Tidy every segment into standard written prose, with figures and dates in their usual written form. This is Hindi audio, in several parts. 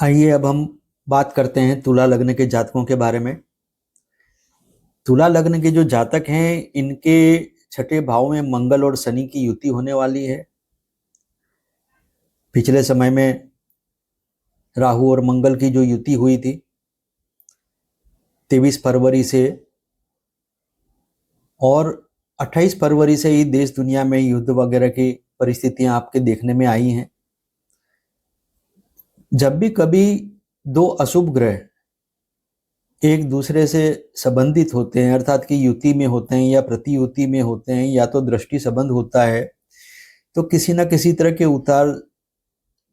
आइए अब हम बात करते हैं तुला लग्न के जातकों के बारे में। तुला लग्न के जो जातक हैं इनके छठे भाव में मंगल और शनि की युति होने वाली है। पिछले समय में राहु और मंगल की जो युति हुई थी 23 फरवरी से, और 28 फरवरी से ही देश दुनिया में युद्ध वगैरह की परिस्थितियां आपके देखने में आई हैं। जब भी कभी दो अशुभ ग्रह एक दूसरे से संबंधित होते हैं, अर्थात कि युति में होते हैं या प्रतियुति में होते हैं या तो दृष्टि संबंध होता है, तो किसी न किसी तरह के उतार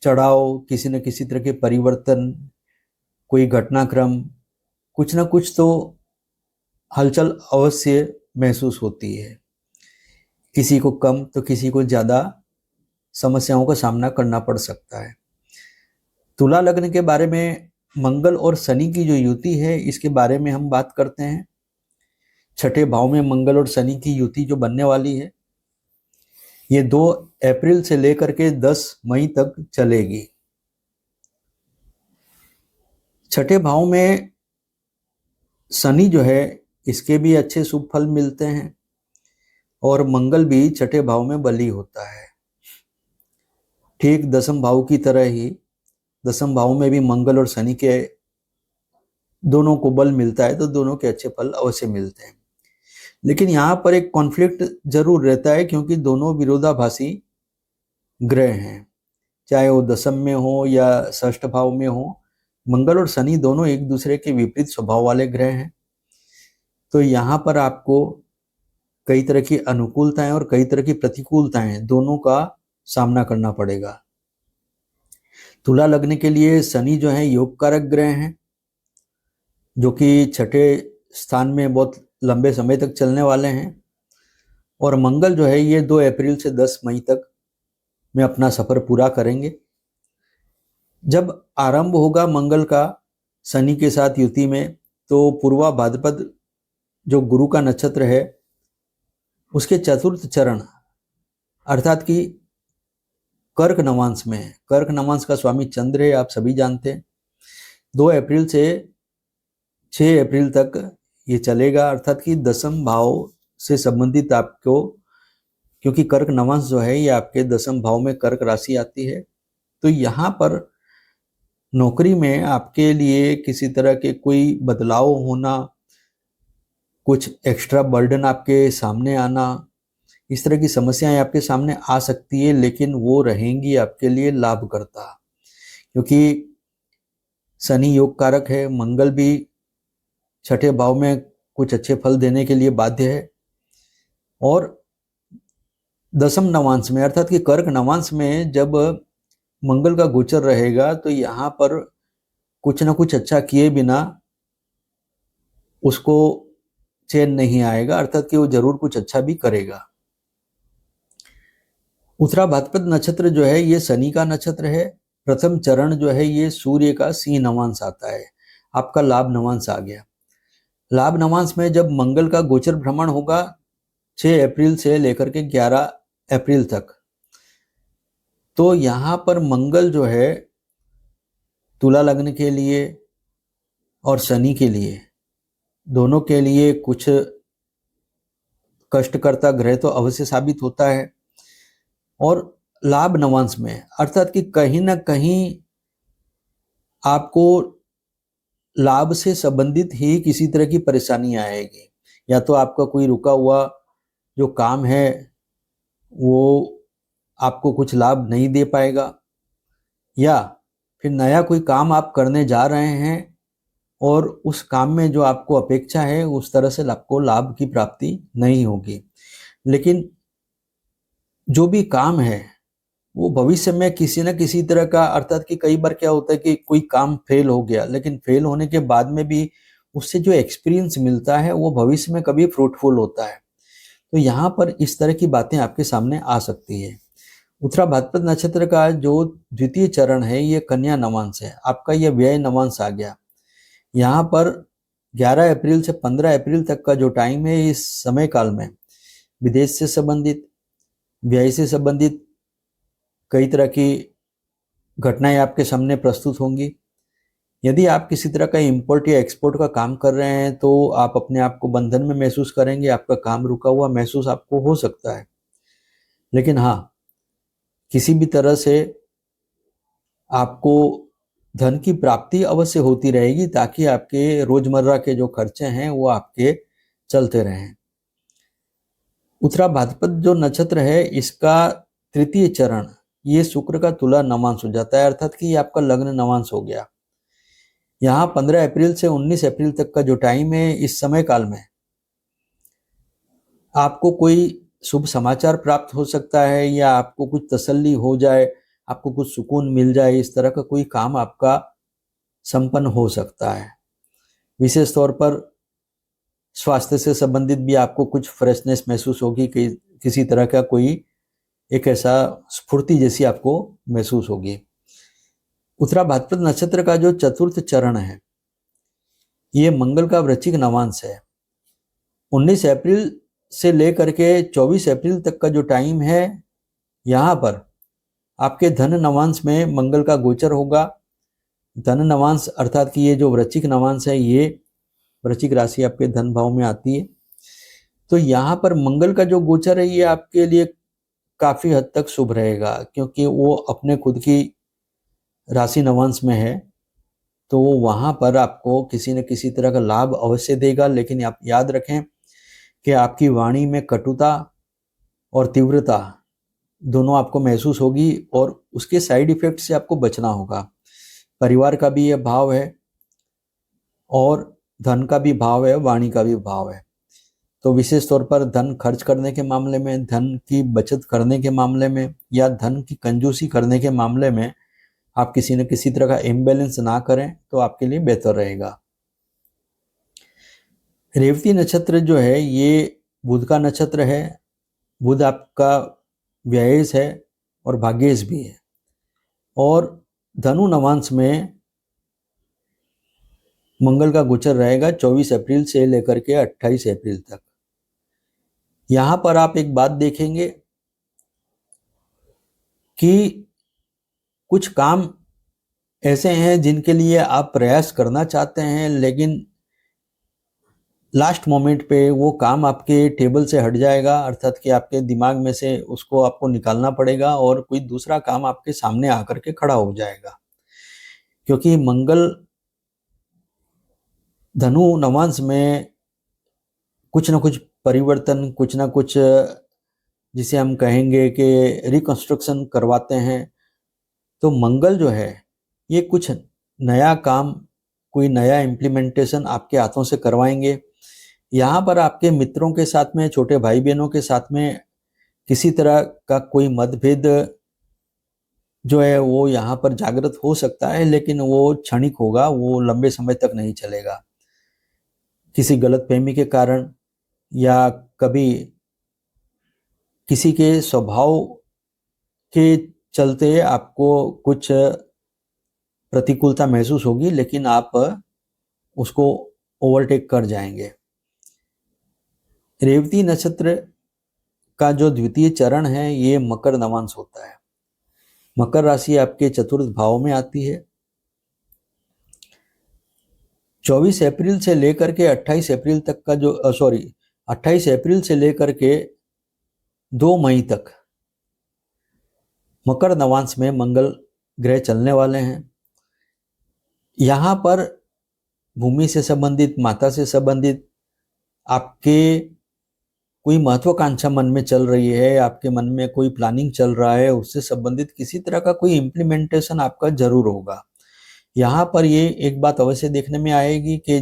चढ़ाव, किसी न किसी तरह के परिवर्तन, कोई घटनाक्रम, कुछ ना कुछ तो हलचल अवश्य महसूस होती है। किसी को कम तो किसी को ज़्यादा समस्याओं का सामना करना पड़ सकता है। तुला लग्न के बारे में मंगल और शनि की जो युति है इसके बारे में हम बात करते हैं। छठे भाव में मंगल और शनि की युति जो बनने वाली है ये 2 अप्रैल से लेकर के 10 मई तक चलेगी। छठे भाव में शनि जो है इसके भी अच्छे शुभ फल मिलते हैं और मंगल भी छठे भाव में बली होता है। ठीक दसम भाव की तरह ही दसम भाव में भी मंगल और शनि के दोनों को बल मिलता है, तो दोनों के अच्छे फल अवश्य मिलते हैं। लेकिन यहाँ पर एक कॉन्फ्लिक्ट जरूर रहता है, क्योंकि दोनों विरोधाभासी ग्रह हैं, चाहे वो दसम में हो या षष्ठ भाव में हो। मंगल और शनि दोनों एक दूसरे के विपरीत स्वभाव वाले ग्रह हैं, तो यहाँ पर आपको कई तरह की अनुकूलताएं और कई तरह की प्रतिकूलताएं दोनों का सामना करना पड़ेगा। तुला लग्न के लिए शनि जो है योग कारक ग्रह हैं, जो कि छठे स्थान में बहुत लंबे समय तक चलने वाले हैं, और मंगल जो है ये 2 अप्रैल से 10 मई तक में अपना सफर पूरा करेंगे। जब आरंभ होगा मंगल का शनि के साथ युति में, तो पूर्वा भाद्रपद जो गुरु का नक्षत्र है उसके चतुर्थ चरण अर्थात कि कर्क नवांश में है। कर्क नवांश का स्वामी चंद्र है, आप सभी जानते हैं। 2 अप्रैल से 6 अप्रैल तक ये चलेगा, अर्थात कि दसम भाव से संबंधित आपको, क्योंकि कर्क नवांश जो है ये आपके दसम भाव में कर्क राशि आती है, तो यहाँ पर नौकरी में आपके लिए किसी तरह के कोई बदलाव होना, कुछ एक्स्ट्रा बर्डन आपके सामने आना, इस तरह की समस्याएं आपके सामने आ सकती है, लेकिन वो रहेंगी आपके लिए लाभकर्ता, क्योंकि शनि योग कारक है, मंगल भी छठे भाव में कुछ अच्छे फल देने के लिए बाध्य है, और दसम नवांश में अर्थात कि कर्क नवांश में जब मंगल का गोचर रहेगा तो यहाँ पर कुछ ना कुछ अच्छा किए बिना उसको चैन नहीं आएगा, अर्थात कि वो जरूर कुछ अच्छा भी करेगा। उत्तरा भाद्रपद नक्षत्र जो है ये शनि का नक्षत्र है। प्रथम चरण जो है ये सूर्य का सिंह नवांश आता है, आपका लाभ नवांश आ गया। लाभ नवांश में जब मंगल का गोचर भ्रमण होगा 6 अप्रैल से लेकर के 11 अप्रैल तक, तो यहाँ पर मंगल जो है तुला लग्न के लिए और शनि के लिए, दोनों के लिए कुछ कष्टकर्ता ग्रह तो अवश्य साबित होता है। और लाभ नवांश में अर्थात कि कहीं ना कहीं आपको लाभ से संबंधित ही किसी तरह की परेशानी आएगी, या तो आपका कोई रुका हुआ जो काम है वो आपको कुछ लाभ नहीं दे पाएगा, या फिर नया कोई काम आप करने जा रहे हैं और उस काम में जो आपको अपेक्षा है उस तरह से आपको लाभ की प्राप्ति नहीं होगी। लेकिन जो भी काम है वो भविष्य में किसी न किसी तरह का, अर्थात कि कई बार क्या होता है कि कोई काम फेल हो गया, लेकिन फेल होने के बाद में भी उससे जो एक्सपीरियंस मिलता है वो भविष्य में कभी फ्रूटफुल होता है। तो यहाँ पर इस तरह की बातें आपके सामने आ सकती है। उत्तरा भाद्रपद नक्षत्र का जो द्वितीय चरण है ये कन्या नवांश है, आपका ये व्यय नवांश आ गया। यहाँ पर 11 अप्रैल से 15 अप्रैल तक का जो टाइम है, इस समय काल में विदेश से संबंधित, व्यय से संबंधित कई तरह की घटनाएं आपके सामने प्रस्तुत होंगी। यदि आप किसी तरह का इंपोर्ट या एक्सपोर्ट का काम कर रहे हैं तो आप अपने आप को बंधन में महसूस करेंगे, आपका काम रुका हुआ महसूस आपको हो सकता है। लेकिन हाँ, किसी भी तरह से आपको धन की प्राप्ति अवश्य होती रहेगी ताकि आपके रोजमर्रा के जो खर्चे हैं वो आपके चलते रहें। उत्तरा भाद्रपद जो नक्षत्र है इसका तृतीय चरण ये शुक्र का तुला नवांश हो जाता है, अर्थात कि आपका लग्न नवांश हो गया। यहाँ 15 अप्रैल से 19 अप्रैल तक का जो टाइम है, इस समय काल में आपको कोई शुभ समाचार प्राप्त हो सकता है या आपको कुछ तसल्ली हो जाए, आपको कुछ सुकून मिल जाए, इस तरह का कोई काम आपका संपन्न हो सकता है। विशेष तौर पर स्वास्थ्य से संबंधित भी आपको कुछ फ्रेशनेस महसूस होगी कि किसी तरह का कोई एक ऐसा स्फूर्ति जैसी आपको महसूस होगी। उत्तरा भाद्रपद नक्षत्र का जो चतुर्थ चरण है ये मंगल का वृश्चिक नवांश है। 19 अप्रैल से लेकर के 24 अप्रैल तक का जो टाइम है, यहाँ पर आपके धन नवांश में मंगल का गोचर होगा। धन नवांश अर्थात कि ये जो वृश्चिक नवांश है ये वृश्चिक राशि आपके धन भाव में आती है। तो यहाँ पर मंगल का जो गोचर है ये आपके लिए काफी हद तक शुभ रहेगा, क्योंकि वो अपने खुद की राशि नवांश में है, तो वहां पर आपको किसी न किसी तरह का लाभ अवश्य देगा। लेकिन आप याद रखें कि आपकी वाणी में कटुता और तीव्रता दोनों आपको महसूस होगी और उसके साइड इफेक्ट से आपको बचना होगा। परिवार का भी यह भाव है और धन का भी भाव है, वाणी का भी भाव है। तो विशेष तौर पर धन खर्च करने के मामले में, धन की बचत करने के मामले में या धन की कंजूसी करने के मामले में आप किसी न किसी तरह का इम्बैलेंस ना करें तो आपके लिए बेहतर रहेगा। रेवती नक्षत्र जो है ये बुध का नक्षत्र है। बुध आपका व्ययेश है और भाग्येश भी है और धनु नवांश में मंगल का गोचर रहेगा 24 अप्रैल से लेकर के 28 अप्रैल तक। यहां पर आप एक बात देखेंगे कि कुछ काम ऐसे हैं जिनके लिए आप प्रयास करना चाहते हैं, लेकिन लास्ट मोमेंट पे वो काम आपके टेबल से हट जाएगा, अर्थात कि आपके दिमाग में से उसको आपको निकालना पड़ेगा और कोई दूसरा काम आपके सामने आकर के खड़ा हो जाएगा। क्योंकि मंगल धनु नवांश में कुछ ना कुछ परिवर्तन, कुछ ना कुछ जिसे हम कहेंगे कि रिकंस्ट्रक्शन करवाते हैं। तो मंगल जो है ये कुछ नया काम, कोई नया इम्प्लीमेंटेशन आपके हाथों से करवाएंगे। यहाँ पर आपके मित्रों के साथ में, छोटे भाई बहनों के साथ में किसी तरह का कोई मतभेद जो है वो यहाँ पर जागृत हो सकता है, लेकिन वो क्षणिक होगा, वो लंबे समय तक नहीं चलेगा। किसी गलतफहमी के कारण या कभी किसी के स्वभाव के चलते आपको कुछ प्रतिकूलता महसूस होगी, लेकिन आप उसको ओवरटेक कर जाएंगे। रेवती नक्षत्र का जो द्वितीय चरण है ये मकर नवांश होता है। मकर राशि आपके चतुर्थ भाव में आती है। 24 अप्रैल से लेकर के 28 अप्रैल तक का जो 28 अप्रैल से लेकर के 2 मई तक मकर नवांश में मंगल ग्रह चलने वाले हैं। यहाँ पर भूमि से संबंधित, माता से संबंधित आपके कोई महत्वाकांक्षा मन में चल रही है, आपके मन में कोई प्लानिंग चल रहा है, उससे संबंधित किसी तरह का कोई इम्प्लीमेंटेशन आपका जरूर होगा। यहाँ पर ये एक बात अवश्य देखने में आएगी कि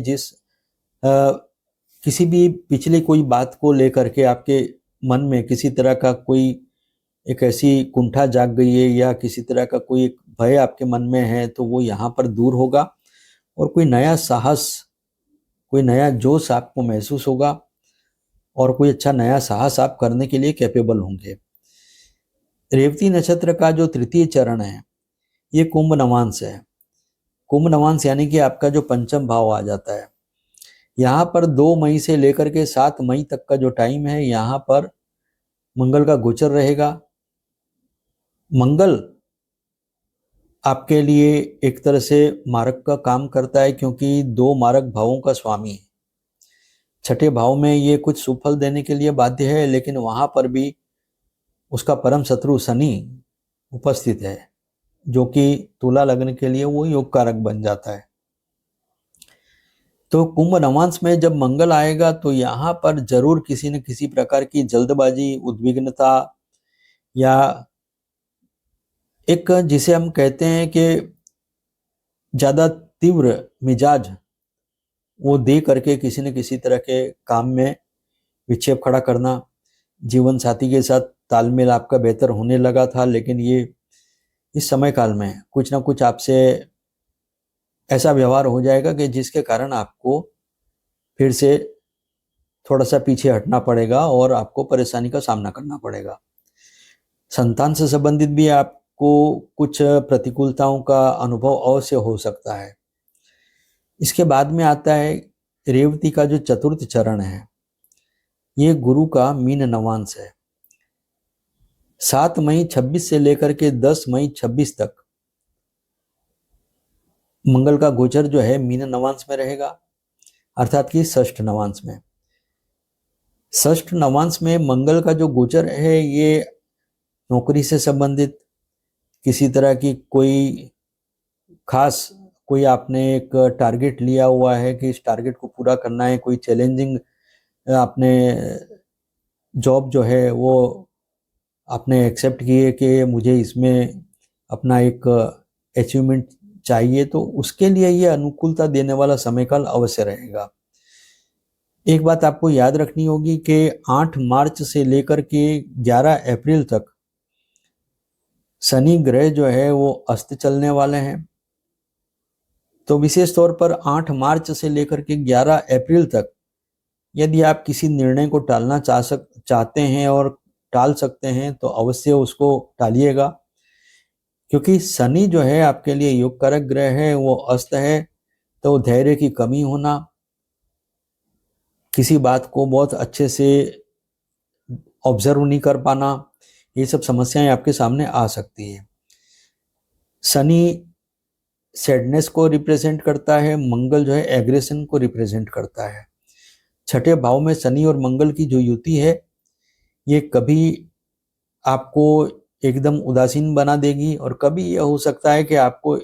किसी भी पिछली कोई बात को लेकर के आपके मन में किसी तरह का कोई एक ऐसी कुंठा जाग गई है या किसी तरह का कोई एक भय आपके मन में है, तो वो यहाँ पर दूर होगा और कोई नया साहस, कोई नया जोश आपको महसूस होगा और कोई अच्छा नया साहस आप करने के लिए कैपेबल होंगे। रेवती नक्षत्र का जो तृतीय चरण है ये कुंभ नवांश है। कुंभ नवांश यानी कि आपका जो पंचम भाव आ जाता है। यहाँ पर 2 मई से लेकर के 7 मई तक का जो टाइम है, यहाँ पर मंगल का गोचर रहेगा। मंगल आपके लिए एक तरह से मारक का काम करता है, क्योंकि दो मारक भावों का स्वामी है। छठे भाव में ये कुछ सुफल देने के लिए बाध्य है, लेकिन वहां पर भी उसका परम शत्रु शनि उपस्थित है, जो कि तुला लग्न के लिए वो योग कारक बन जाता है। तो कुंभ नवांश में जब मंगल आएगा तो यहाँ पर जरूर किसी न किसी प्रकार की जल्दबाजी, उद्विग्नता, या एक जिसे हम कहते हैं कि ज्यादा तीव्र मिजाज वो दे करके किसी न किसी तरह के काम में विक्षेप खड़ा करना। जीवन साथी के साथ तालमेल आपका बेहतर होने लगा था, लेकिन ये इस समय काल में कुछ ना कुछ आपसे ऐसा व्यवहार हो जाएगा कि जिसके कारण आपको फिर से थोड़ा सा पीछे हटना पड़ेगा और आपको परेशानी का सामना करना पड़ेगा। संतान से संबंधित भी आपको कुछ प्रतिकूलताओं का अनुभव अवश्य हो सकता है। इसके बाद में आता है रेवती का जो चतुर्थ चरण है, ये गुरु का मीन नवांश है। 7 मई 26 से लेकर के 10 मई 26 तक मंगल का गोचर जो है मीन नवांश में रहेगा, अर्थात कि षष्ठ नवांश में। षष्ठ नवांश में मंगल का जो गोचर है ये नौकरी से संबंधित किसी तरह की कोई खास, कोई आपने एक टारगेट लिया हुआ है कि इस टारगेट को पूरा करना है, कोई चैलेंजिंग आपने जॉब जो है वो आपने एक्सेप्ट की है कि मुझे इसमें अपना एक अचीवमेंट चाहिए, तो उसके लिए ये अनुकूलता देने वाला समय काल अवश्य रहेगा। एक बात आपको याद रखनी होगी कि 8 मार्च से लेकर के 11 अप्रैल तक शनि ग्रह जो है वो अस्त चलने वाले हैं। तो विशेष तौर पर 8 मार्च से लेकर के 11 अप्रैल तक यदि आप किसी निर्णय को टालना चाहते हैं और टाल सकते हैं तो अवश्य उसको टालिएगा, क्योंकि शनि जो है आपके लिए योग कारक ग्रह है, वो अस्त है। तो धैर्य की कमी होना, किसी बात को बहुत अच्छे से ऑब्जर्व नहीं कर पाना, ये सब समस्याएं आपके सामने आ सकती है। शनि सैडनेस को रिप्रेजेंट करता है, मंगल जो है एग्रेशन को रिप्रेजेंट करता है। छठे भाव में शनि और मंगल की जो युति है ये कभी आपको एकदम उदासीन बना देगी और कभी यह हो सकता है कि आपको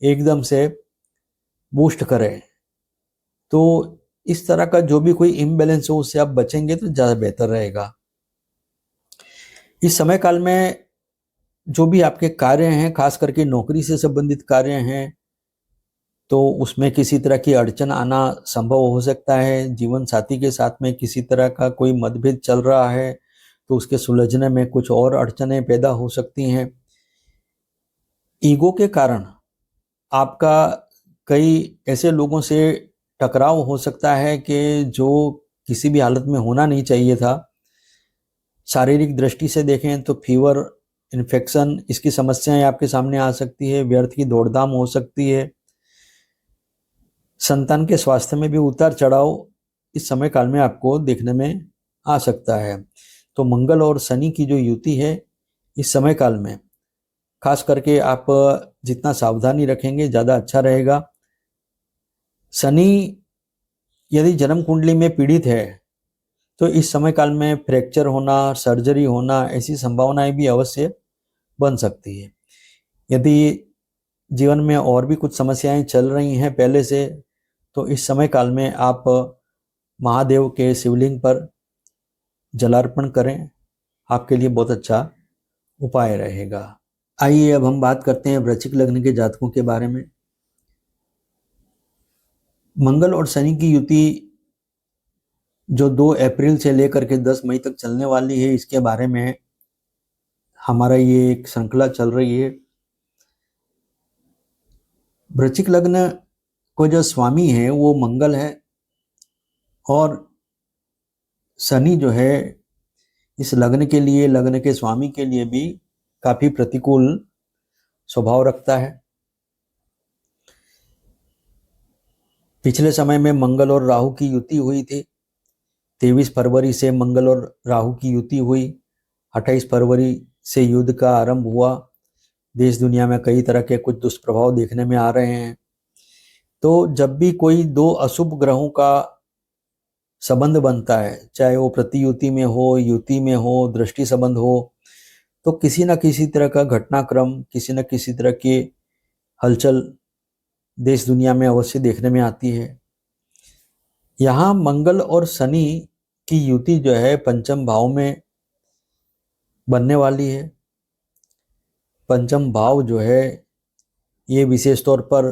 एकदम से बूस्ट करे। तो इस तरह का जो भी कोई इम्बैलेंस हो उससे आप बचेंगे तो ज़्यादा बेहतर रहेगा। इस समय काल में जो भी आपके कार्य हैं, खास करके नौकरी से संबंधित कार्य हैं, तो उसमें किसी तरह की अड़चन आना संभव हो सकता है। जीवन साथी के साथ में किसी तरह का कोई मतभेद चल रहा है तो उसके सुलझने में कुछ और अड़चनें पैदा हो सकती हैं। ईगो के कारण आपका कई ऐसे लोगों से टकराव हो सकता है कि जो किसी भी हालत में होना नहीं चाहिए था। शारीरिक दृष्टि से देखें तो फीवर, इन्फेक्शन, इसकी समस्याएं आपके सामने आ सकती है। व्यर्थ की दौड़धाम हो सकती है। संतान के स्वास्थ्य में भी उतार चढ़ाव इस समय काल में आपको देखने में आ सकता है। तो मंगल और शनि की जो युति है इस समय काल में खास करके आप जितना सावधानी रखेंगे ज़्यादा अच्छा रहेगा। शनि यदि जन्म कुंडली में पीड़ित है तो इस समय काल में फ्रैक्चर होना, सर्जरी होना, ऐसी संभावनाएं भी अवश्य बन सकती है। यदि जीवन में और भी कुछ समस्याएं चल रही हैं पहले से, तो इस समय काल में आप महादेव के शिवलिंग पर जलार्पण करें, आपके लिए बहुत अच्छा उपाय रहेगा। आइए अब हम बात करते हैं वृश्चिक लग्न के जातकों के बारे में। मंगल और शनि की युति जो 2 अप्रैल से लेकर के 10 मई तक चलने वाली है, इसके बारे में हमारा ये एक श्रृंखला चल रही है। वृश्चिक लग्न को जो स्वामी है वो मंगल है और शनि जो है इस लग्न के लिए, लग्न के स्वामी के लिए भी काफी प्रतिकूल स्वभाव रखता है। पिछले समय में मंगल और राहु की युति हुई थी। 23 फरवरी से मंगल और राहु की युति हुई। 28 फरवरी से युद्ध का आरंभ हुआ। देश दुनिया में कई तरह के कुछ दुष्प्रभाव देखने में आ रहे हैं। तो जब भी कोई दो अशुभ ग्रहों का संबंध बनता है, चाहे वो प्रतियुति में हो, युति में हो, दृष्टि संबंध हो, तो किसी न किसी तरह का घटनाक्रम, किसी न किसी तरह की हलचल देश दुनिया में अवश्य देखने में आती है। यहाँ मंगल और शनि की युति जो है पंचम भाव में बनने वाली है। पंचम भाव जो है ये विशेष तौर पर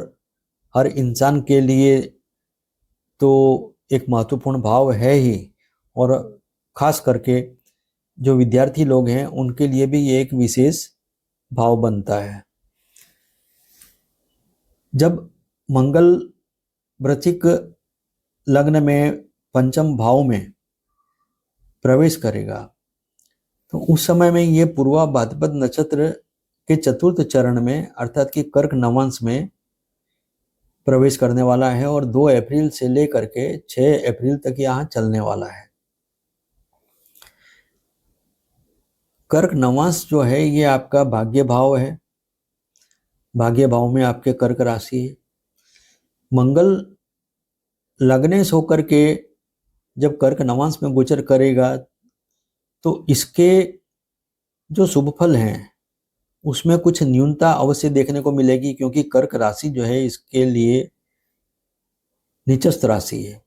हर इंसान के लिए तो एक महत्वपूर्ण भाव है ही, और खास करके जो विद्यार्थी लोग हैं उनके लिए भी ये एक विशेष भाव बनता है। जब मंगल वृश्चिक लग्न में पंचम भाव में प्रवेश करेगा तो उस समय में ये पूर्वा भाद्रपद नक्षत्र के चतुर्थ चरण में अर्थात कि कर्क नवांश में प्रवेश करने वाला है और 2 अप्रैल से लेकर के 6 अप्रैल तक यहाँ चलने वाला है। कर्क नवांश जो है ये आपका भाग्य भाव है। भाग्य भाव में आपके कर्क राशि है। मंगल लग्नेश होकर के जब कर्क नवांश में गोचर करेगा तो इसके जो शुभ फल हैं उसमें कुछ न्यूनता अवश्य देखने को मिलेगी, क्योंकि कर्क राशि जो है इसके लिए नीचस्थ राशि है।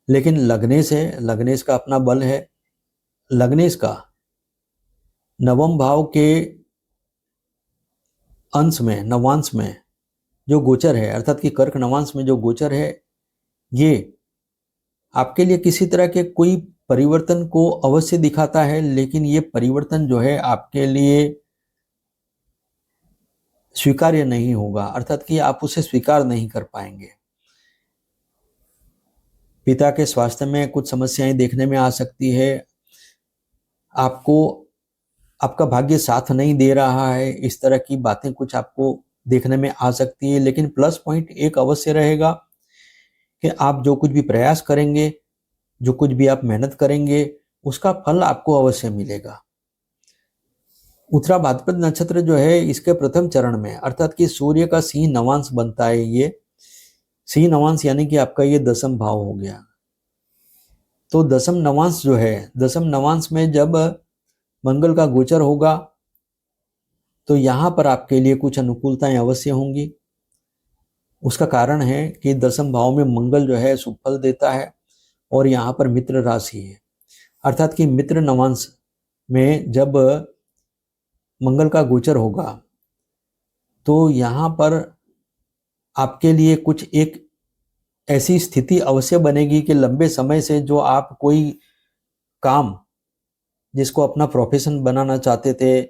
लेकिन लग्नेश है, लग्नेश का अपना बल है। लग्नेश का नवम भाव के अंश में, नवांश में जो गोचर है अर्थात कि कर्क नवांश में जो गोचर है ये आपके लिए किसी तरह के कोई परिवर्तन को अवश्य दिखाता है, लेकिन ये परिवर्तन जो है आपके लिए स्वीकार्य नहीं होगा, अर्थात कि आप उसे स्वीकार नहीं कर पाएंगे। पिता के स्वास्थ्य में कुछ समस्याएं देखने में आ सकती है। आपको आपका भाग्य साथ नहीं दे रहा है, इस तरह की बातें कुछ आपको देखने में आ सकती है। लेकिन प्लस पॉइंट एक अवश्य रहेगा कि आप जो कुछ भी प्रयास करेंगे, जो कुछ भी आप मेहनत करेंगे, उसका फल आपको अवश्य मिलेगा। उत्तरा भाद्रपद नक्षत्र जो है इसके प्रथम चरण में अर्थात कि सूर्य का सिंह नवांश बनता है। ये सिंह नवांश यानी कि आपका ये दशम भाव हो गया। तो दशम नवांश जो है, दशम नवांश में जब मंगल का गोचर होगा तो यहाँ पर आपके लिए कुछ अनुकूलताएं अवश्य होंगी। उसका कारण है कि दशम भाव में मंगल जो है शुभ फल देता है और यहाँ पर मित्र राशि है, अर्थात कि मित्र नवांश में जब मंगल का गोचर होगा तो यहाँ पर आपके लिए कुछ एक ऐसी स्थिति अवश्य बनेगी कि लंबे समय से जो आप कोई काम जिसको अपना प्रोफेशन बनाना चाहते थे,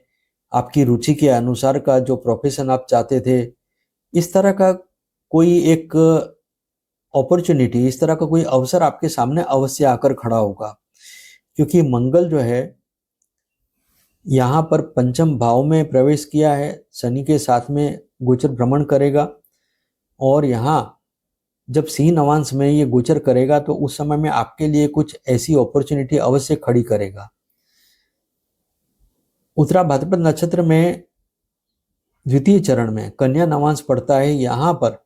आपकी रुचि के अनुसार का जो प्रोफेशन आप चाहते थे, इस तरह का कोई एक अपॉर्चुनिटी, इस तरह का कोई अवसर आपके सामने अवश्य आकर खड़ा होगा। क्योंकि मंगल जो है यहाँ पर पंचम भाव में प्रवेश किया है, शनि के साथ में गोचर भ्रमण करेगा और यहाँ जब सिंह नवांश में ये गोचर करेगा तो उस समय में आपके लिए कुछ ऐसी अपॉर्चुनिटी अवश्य खड़ी करेगा। उत्तरा भाद्रपद नक्षत्र में द्वितीय चरण में कन्या नवांश पड़ता है। यहाँ पर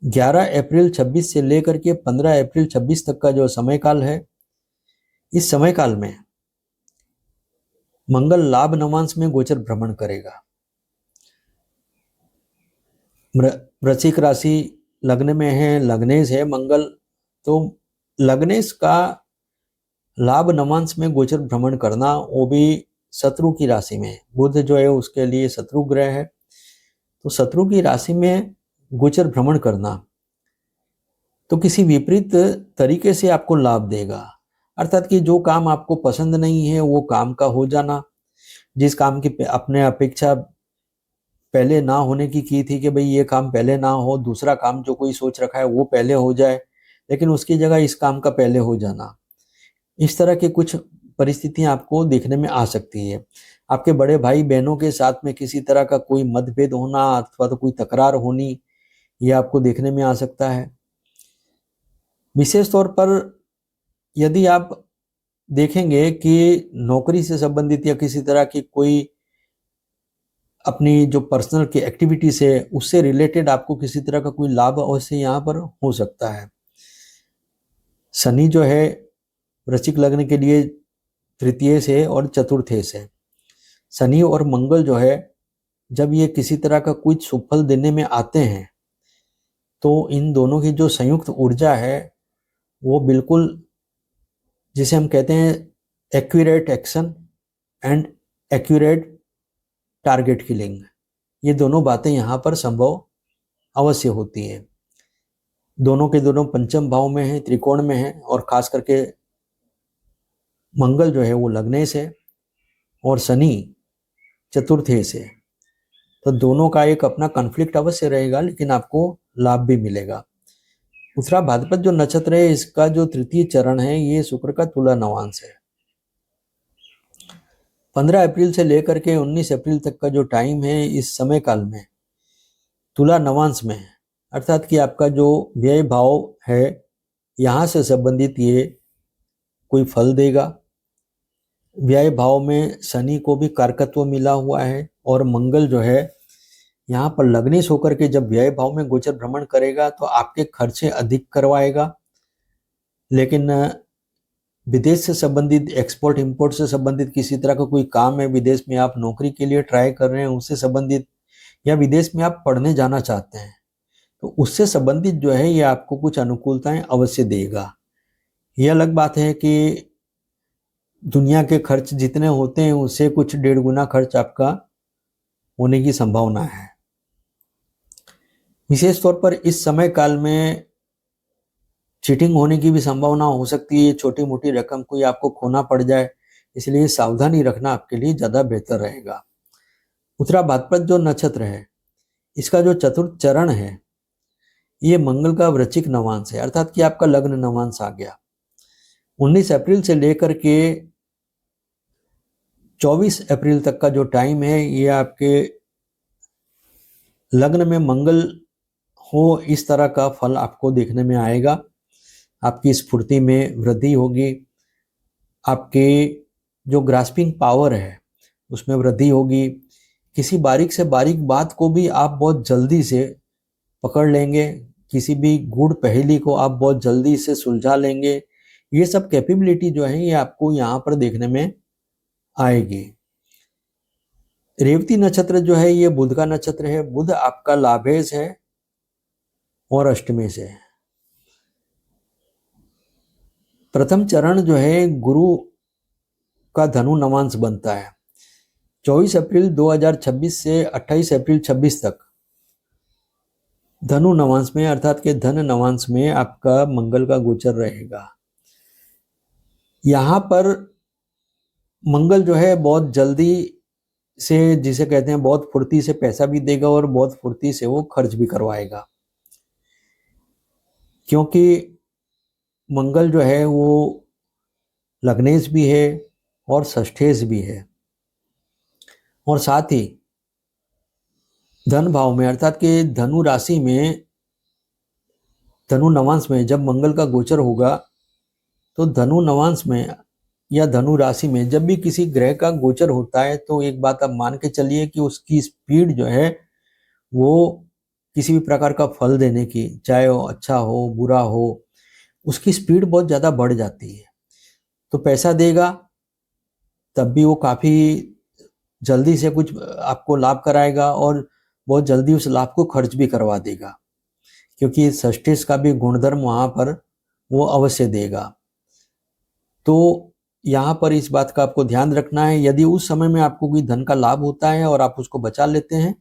11 अप्रैल 26 से लेकर के 15 अप्रैल 26 तक का जो समय काल है, इस समय काल में मंगल लाभ नवांश में गोचर भ्रमण करेगा। वृश्चिक राशि लग्न में है, लग्नेश है मंगल, तो लग्नेश का लाभ नवांश में गोचर भ्रमण करना, वो भी शत्रु की राशि में, बुध जो है उसके लिए शत्रु ग्रह है, तो शत्रु की राशि में गोचर भ्रमण करना तो किसी विपरीत तरीके से आपको लाभ देगा। अर्थात कि जो काम आपको पसंद नहीं है वो काम का हो जाना, जिस काम की अपने अपेक्षा पहले ना होने की थी कि भाई ये काम पहले ना हो, दूसरा काम जो कोई सोच रखा है वो पहले हो जाए, लेकिन उसकी जगह इस काम का पहले हो जाना, इस तरह की कुछ परिस्थितियां आपको देखने में आ सकती है। आपके बड़े भाई बहनों के साथ में किसी तरह का कोई मतभेद होना अथवा तो कोई तकरार होनी, ये आपको देखने में आ सकता है। विशेष तौर पर यदि आप देखेंगे कि नौकरी से संबंधित या किसी तरह की कोई अपनी जो पर्सनल की एक्टिविटीज है उससे रिलेटेड आपको किसी तरह का कोई लाभ अवश्य यहाँ पर हो सकता है। शनि जो है वृश्चिक लग्न के लिए तृतीय से और चतुर्थे से, शनि और मंगल जो है जब ये किसी तरह का कुछ सुफल देने में आते हैं तो इन दोनों की जो संयुक्त ऊर्जा है वो बिल्कुल, जिसे हम कहते हैं accurate action and accurate target killing, ये दोनों बातें यहाँ पर संभव अवश्य होती हैं। दोनों के दोनों पंचम भाव में है, त्रिकोण में है, और खास करके मंगल जो है वो लग्ने से और शनि चतुर्थे से, तो दोनों का एक अपना कॉन्फ्लिक्ट अवश्य रहेगा, लेकिन आपको लाभ भी मिलेगा। उत्तरा भाद्रपद जो नक्षत्र है इसका जो तृतीय चरण है ये शुक्र का तुला नवांश है। 15 अप्रैल से लेकर के 19 अप्रैल तक का जो टाइम है इस समय काल में तुला नवांश में है, अर्थात कि आपका जो व्यय भाव है यहाँ से संबंधित ये कोई फल देगा। व्यय भाव में शनि को भी कारकत्व मिला हुआ है और मंगल जो है यहाँ पर लग्नेश होकर के जब व्यय भाव में गोचर भ्रमण करेगा तो आपके खर्चे अधिक करवाएगा, लेकिन विदेश से संबंधित, एक्सपोर्ट इंपोर्ट से संबंधित किसी तरह का कोई काम है, विदेश में आप नौकरी के लिए ट्राई कर रहे हैं उससे संबंधित, या विदेश में आप पढ़ने जाना चाहते हैं तो उससे संबंधित जो है ये आपको कुछ अनुकूलताएं अवश्य देगा। यह अलग बात है कि दुनिया के खर्च जितने होते हैं उससे कुछ 1.5 गुना खर्च आपका होने की संभावना है। विशेष तौर पर इस समय काल में चीटिंग होने की भी संभावना हो सकती है, छोटी मोटी रकम कोई आपको खोना पड़ जाए, इसलिए सावधानी रखना आपके लिए ज़्यादा बेहतर रहेगा। उत्तरा भाद्रपद जो नक्षत्र है इसका जो चतुर्थ चरण है ये मंगल का वृश्चिक नवांश है, अर्थात कि आपका लग्न नवांश आ गया। 19 अप्रैल से लेकर के 24 अप्रैल तक का जो टाइम है ये आपके लग्न में मंगल हो इस तरह का फल आपको देखने में आएगा। आपकी स्फूर्ति में वृद्धि होगी, आपके जो ग्रास्पिंग पावर है उसमें वृद्धि होगी, किसी बारीक से बारीक बात को भी आप बहुत जल्दी से पकड़ लेंगे, किसी भी गूढ़ पहेली को आप बहुत जल्दी से सुलझा लेंगे। ये सब कैपेबिलिटी जो है ये आपको यहाँ पर देखने में आएगी। रेवती नक्षत्र जो है ये बुध का नक्षत्र है, बुध आपका लाभेश है और अष्टमेश है। प्रथम चरण जो है गुरु का धनु नवांश बनता है। 24 अप्रैल 2026 से 28 अप्रैल 26 तक धनु नवांश में, अर्थात के धन नवांश में आपका मंगल का गोचर रहेगा। यहाँ पर मंगल जो है बहुत जल्दी से, जिसे कहते हैं बहुत फुर्ती से पैसा भी देगा और बहुत फुर्ती से वो खर्च भी करवाएगा, क्योंकि मंगल जो है वो लग्नेश भी है और षष्ठेश भी है, और साथ ही धन भाव में, अर्थात कि धनु राशि में, धनु नवांश में जब मंगल का गोचर होगा तो धनु नवांश में या धनु राशि में जब भी किसी ग्रह का गोचर होता है तो एक बात आप मान के चलिए कि उसकी स्पीड जो है वो किसी भी प्रकार का फल देने की, चाहे वो अच्छा हो बुरा हो, उसकी स्पीड बहुत ज़्यादा बढ़ जाती है। तो पैसा देगा तब भी वो काफ़ी जल्दी से कुछ आपको लाभ कराएगा और बहुत जल्दी उस लाभ को खर्च भी करवा देगा, क्योंकि षष्ठेश का भी गुणधर्म वहाँ पर वो अवश्य देगा। तो यहाँ पर इस बात का आपको ध्यान रखना है, यदि उस समय में आपको कोई धन का लाभ होता है और आप उसको बचा लेते हैं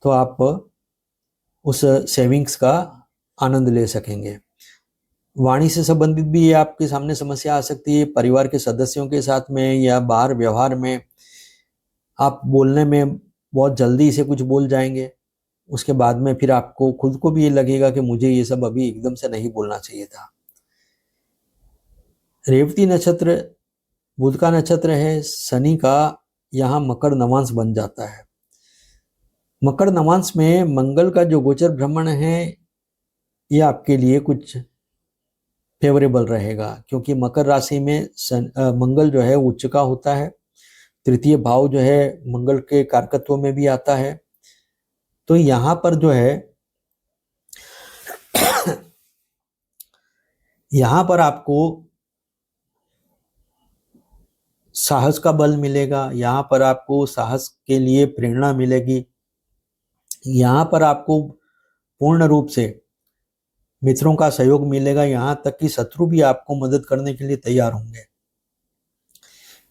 तो आप उस सेविंग्स का आनंद ले सकेंगे। वाणी से संबंधित भी ये आपके सामने समस्या आ सकती है, परिवार के सदस्यों के साथ में या बाहर व्यवहार में आप बोलने में बहुत जल्दी से कुछ बोल जाएंगे, उसके बाद में फिर आपको खुद को भी ये लगेगा कि मुझे ये सब अभी एकदम से नहीं बोलना चाहिए था। रेवती नक्षत्र बुध का नक्षत्र है, शनि का यहाँ मकर नवांश बन जाता है। मकर नवांश में मंगल का जो गोचर भ्रमण है ये आपके लिए कुछ फेवरेबल रहेगा, क्योंकि मकर राशि में मंगल जो है उच्च का होता है, तृतीय भाव जो है मंगल के कारकत्व में भी आता है। तो यहाँ पर जो है यहाँ पर आपको साहस का बल मिलेगा, यहाँ पर आपको साहस के लिए प्रेरणा मिलेगी, यहाँ पर आपको पूर्ण रूप से मित्रों का सहयोग मिलेगा, यहाँ तक कि शत्रु भी आपको मदद करने के लिए तैयार होंगे।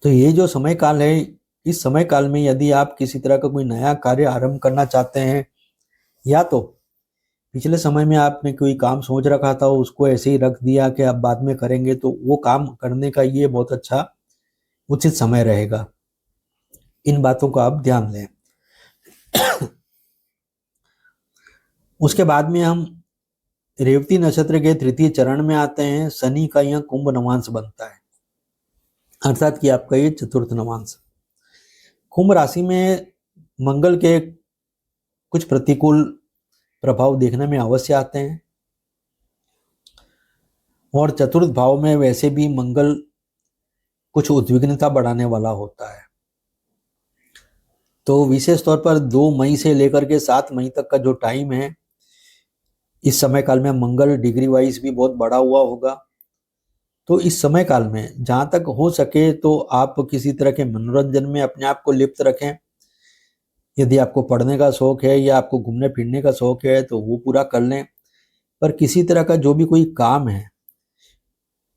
तो ये जो समय काल है, इस समय काल में यदि आप किसी तरह का कोई नया कार्य आरंभ करना चाहते हैं, या तो पिछले समय में आपने कोई काम सोच रखा था उसको ऐसे ही रख दिया कि अब बाद में करेंगे, तो वो काम करने का ये बहुत अच्छा उचित समय रहेगा। इन बातों का आप ध्यान लें। उसके बाद में हम रेवती नक्षत्र के तृतीय चरण में आते हैं। शनि का यहाँ कुंभ नवांश बनता है, अर्थात कि आपका ये चतुर्थ नवांश। कुंभ राशि में मंगल के कुछ प्रतिकूल प्रभाव देखने में अवश्य आते हैं, और चतुर्थ भाव में वैसे भी मंगल कुछ उद्विग्नता बढ़ाने वाला होता है। तो विशेष तौर पर 2 मई से लेकर के 7 मई तक का जो टाइम है, इस समय काल में मंगल डिग्री वाइज भी बहुत बड़ा हुआ होगा। तो इस समय काल में जहां तक हो सके तो आप किसी तरह के मनोरंजन में अपने आप को लिप्त रखें। यदि आपको पढ़ने का शौक है या आपको घूमने फिरने का शौक है तो वो पूरा कर लें, पर किसी तरह का जो भी कोई काम है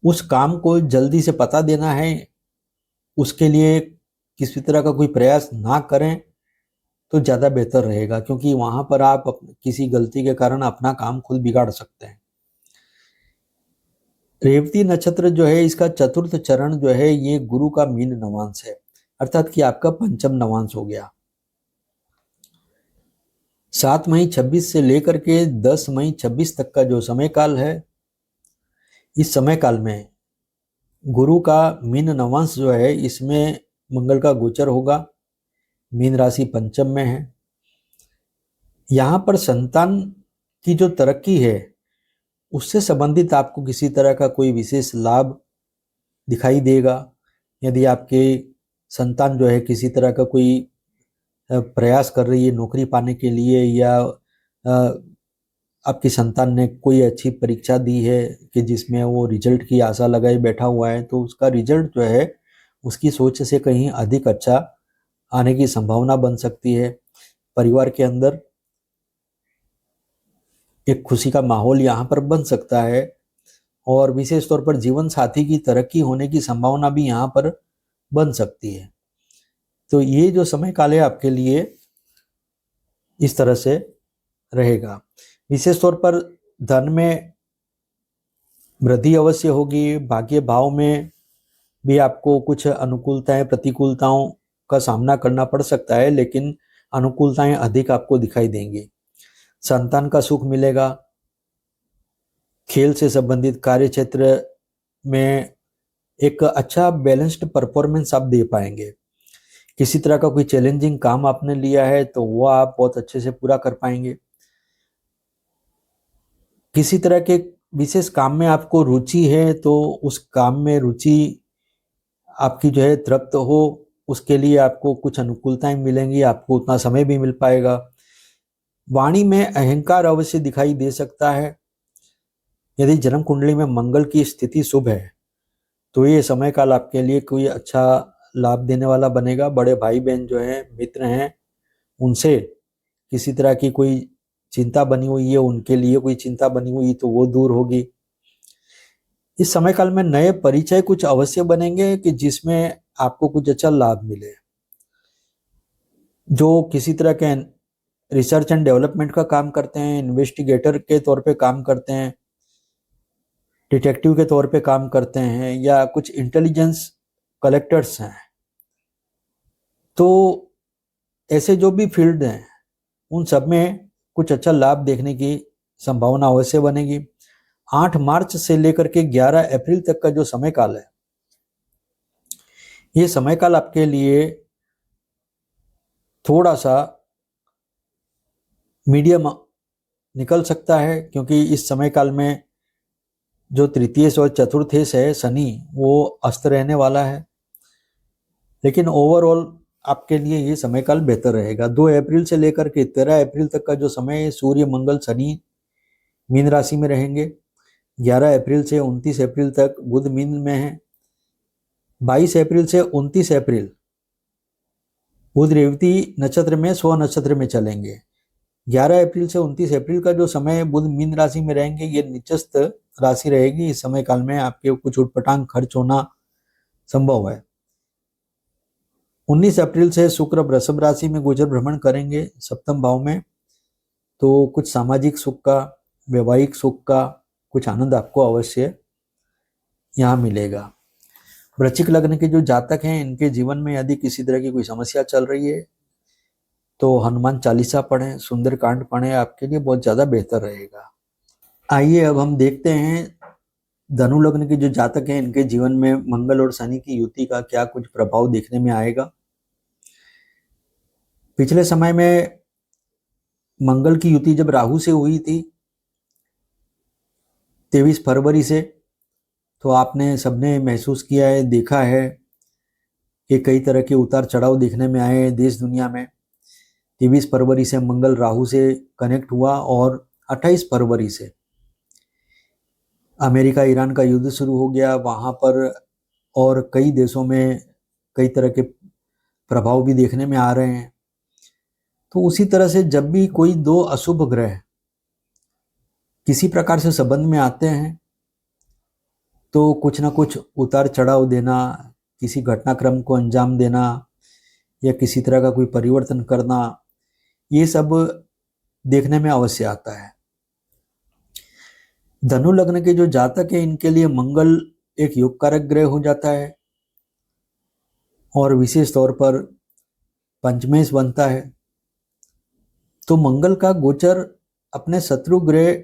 उस काम को जल्दी से पता देना है, उसके लिए किसी तरह का कोई प्रयास ना करें तो ज़्यादा बेहतर रहेगा, क्योंकि वहां पर आप किसी गलती के कारण अपना काम खुद बिगाड़ सकते हैं। रेवती नक्षत्र जो है, इसका चतुर्थ चरण जो है ये गुरु का मीन नवांश है, अर्थात कि आपका पंचम नवांश हो गया। 7 मई 26 से लेकर के 10 मई 26 तक का जो समय काल है, इस समय काल में गुरु का मीन नवांश जो है इसमें मंगल का गोचर होगा। मीन राशि पंचम में है। यहाँ पर संतान की जो तरक्की है उससे संबंधित आपको किसी तरह का कोई विशेष लाभ दिखाई देगा। यदि आपके संतान जो है किसी तरह का कोई प्रयास कर रही है नौकरी पाने के लिए, या आपकी संतान ने कोई अच्छी परीक्षा दी है कि जिसमें वो रिजल्ट की आशा लगाए बैठा हुआ है, तो उसका रिजल्ट जो है उसकी सोच से कहीं अधिक अच्छा आने की संभावना बन सकती है। परिवार के अंदर एक खुशी का माहौल यहाँ पर बन सकता है, और विशेष तौर पर जीवन साथी की तरक्की होने की संभावना भी यहाँ पर बन सकती है। तो ये जो समय काल है आपके लिए इस तरह से रहेगा। विशेष तौर पर धन में वृद्धि अवश्य होगी। भाग्य भाव में भी आपको कुछ अनुकूलताएं प्रतिकूलताओं का सामना करना पड़ सकता है, लेकिन अनुकूलताएं अधिक आपको दिखाई देंगी। संतान का सुख मिलेगा। खेल से संबंधित कार्य क्षेत्र में एक अच्छा बैलेंस्ड परफॉर्मेंस आप दे पाएंगे। किसी तरह का कोई चैलेंजिंग काम आपने लिया है तो वो आप बहुत अच्छे से पूरा कर पाएंगे। किसी तरह के विशेष काम में आपको रुचि है तो उस काम में रुचि आपकी जो है तृप्त हो, उसके लिए आपको कुछ अनुकूलताएं मिलेंगी, आपको उतना समय भी मिल पाएगा। वाणी में अहंकार अवश्य दिखाई दे सकता है। यदि जन्म कुंडली में मंगल की स्थिति शुभ है तो ये समय काल आपके लिए कोई अच्छा लाभ देने वाला बनेगा। बड़े भाई बहन जो हैं, मित्र हैं, उनसे किसी तरह की कोई चिंता बनी हुई है, उनके लिए कोई चिंता बनी हुई तो वो दूर होगी। इस समय काल में नए परिचय कुछ अवश्य बनेंगे कि जिसमें आपको कुछ अच्छा लाभ मिले। जो किसी तरह के रिसर्च एंड डेवलपमेंट का काम करते हैं, इन्वेस्टिगेटर के तौर पे काम करते हैं, डिटेक्टिव के तौर पे काम करते हैं, या कुछ इंटेलिजेंस कलेक्टर्स हैं, तो ऐसे जो भी फील्ड हैं उन सब में कुछ अच्छा लाभ देखने की संभावना अवश्य बनेगी। 8 मार्च से लेकर के 11 अप्रैल तक का जो समय काल है, ये समय काल आपके लिए थोड़ा सा मीडियम निकल सकता है, क्योंकि इस समय काल में जो तृतीय और चतुर्थेश है शनि, वो अस्त रहने वाला है। लेकिन ओवरऑल आपके लिए ये समय काल बेहतर रहेगा। 2 अप्रैल से लेकर के 13 अप्रैल तक का जो समय है, सूर्य मंगल शनि मीन राशि में रहेंगे। 11 अप्रैल से 29 अप्रैल तक बुध मीन में है। 22 अप्रैल से 29 अप्रैल बुध रेवती नक्षत्र में स्व नक्षत्र में चलेंगे। 11 अप्रैल से 29 अप्रैल का जो समय बुध मीन राशि में रहेंगे, ये नीचस्थ राशि रहेगी। इस समय काल में आपके कुछ उटपटांग खर्च होना संभव है। 19 अप्रैल से शुक्र वृषभ राशि में गोचर भ्रमण करेंगे सप्तम भाव में, तो कुछ सामाजिक सुख का, वैवाहिक सुख का कुछ आनंद आपको अवश्य यहाँ मिलेगा। वृश्चिक लग्न के जो जातक हैं, इनके जीवन में यदि किसी तरह की कोई समस्या चल रही है तो हनुमान चालीसा पढ़ें, सुंदरकांड पढ़ें, आपके लिए बहुत ज़्यादा बेहतर रहेगा। आइए अब हम देखते हैं धनु लग्न के जो जातक हैं, इनके जीवन में मंगल और शनि की युति का क्या कुछ प्रभाव देखने में आएगा। पिछले समय में मंगल की युति जब राहु से हुई थी 23 फरवरी से, तो आपने सबने महसूस किया है, देखा है कि कई तरह के उतार चढ़ाव देखने में आए हैं देश दुनिया में। 23 फरवरी से मंगल राहु से कनेक्ट हुआ और 28 फरवरी से अमेरिका ईरान का युद्ध शुरू हो गया वहाँ पर, और कई देशों में कई तरह के प्रभाव भी देखने में आ रहे हैं। तो उसी तरह से जब भी कोई 2 अशुभ ग्रह किसी प्रकार से संबंध में आते हैं तो कुछ ना कुछ उतार चढ़ाव देना, किसी घटनाक्रम को अंजाम देना या किसी तरह का कोई परिवर्तन करना, ये सब देखने में अवश्य आता है। धनु लग्न के जो जातक है, इनके लिए मंगल एक योग कारक ग्रह हो जाता है और विशेष तौर पर पंचमेश बनता है। तो मंगल का गोचर अपने शत्रु ग्रह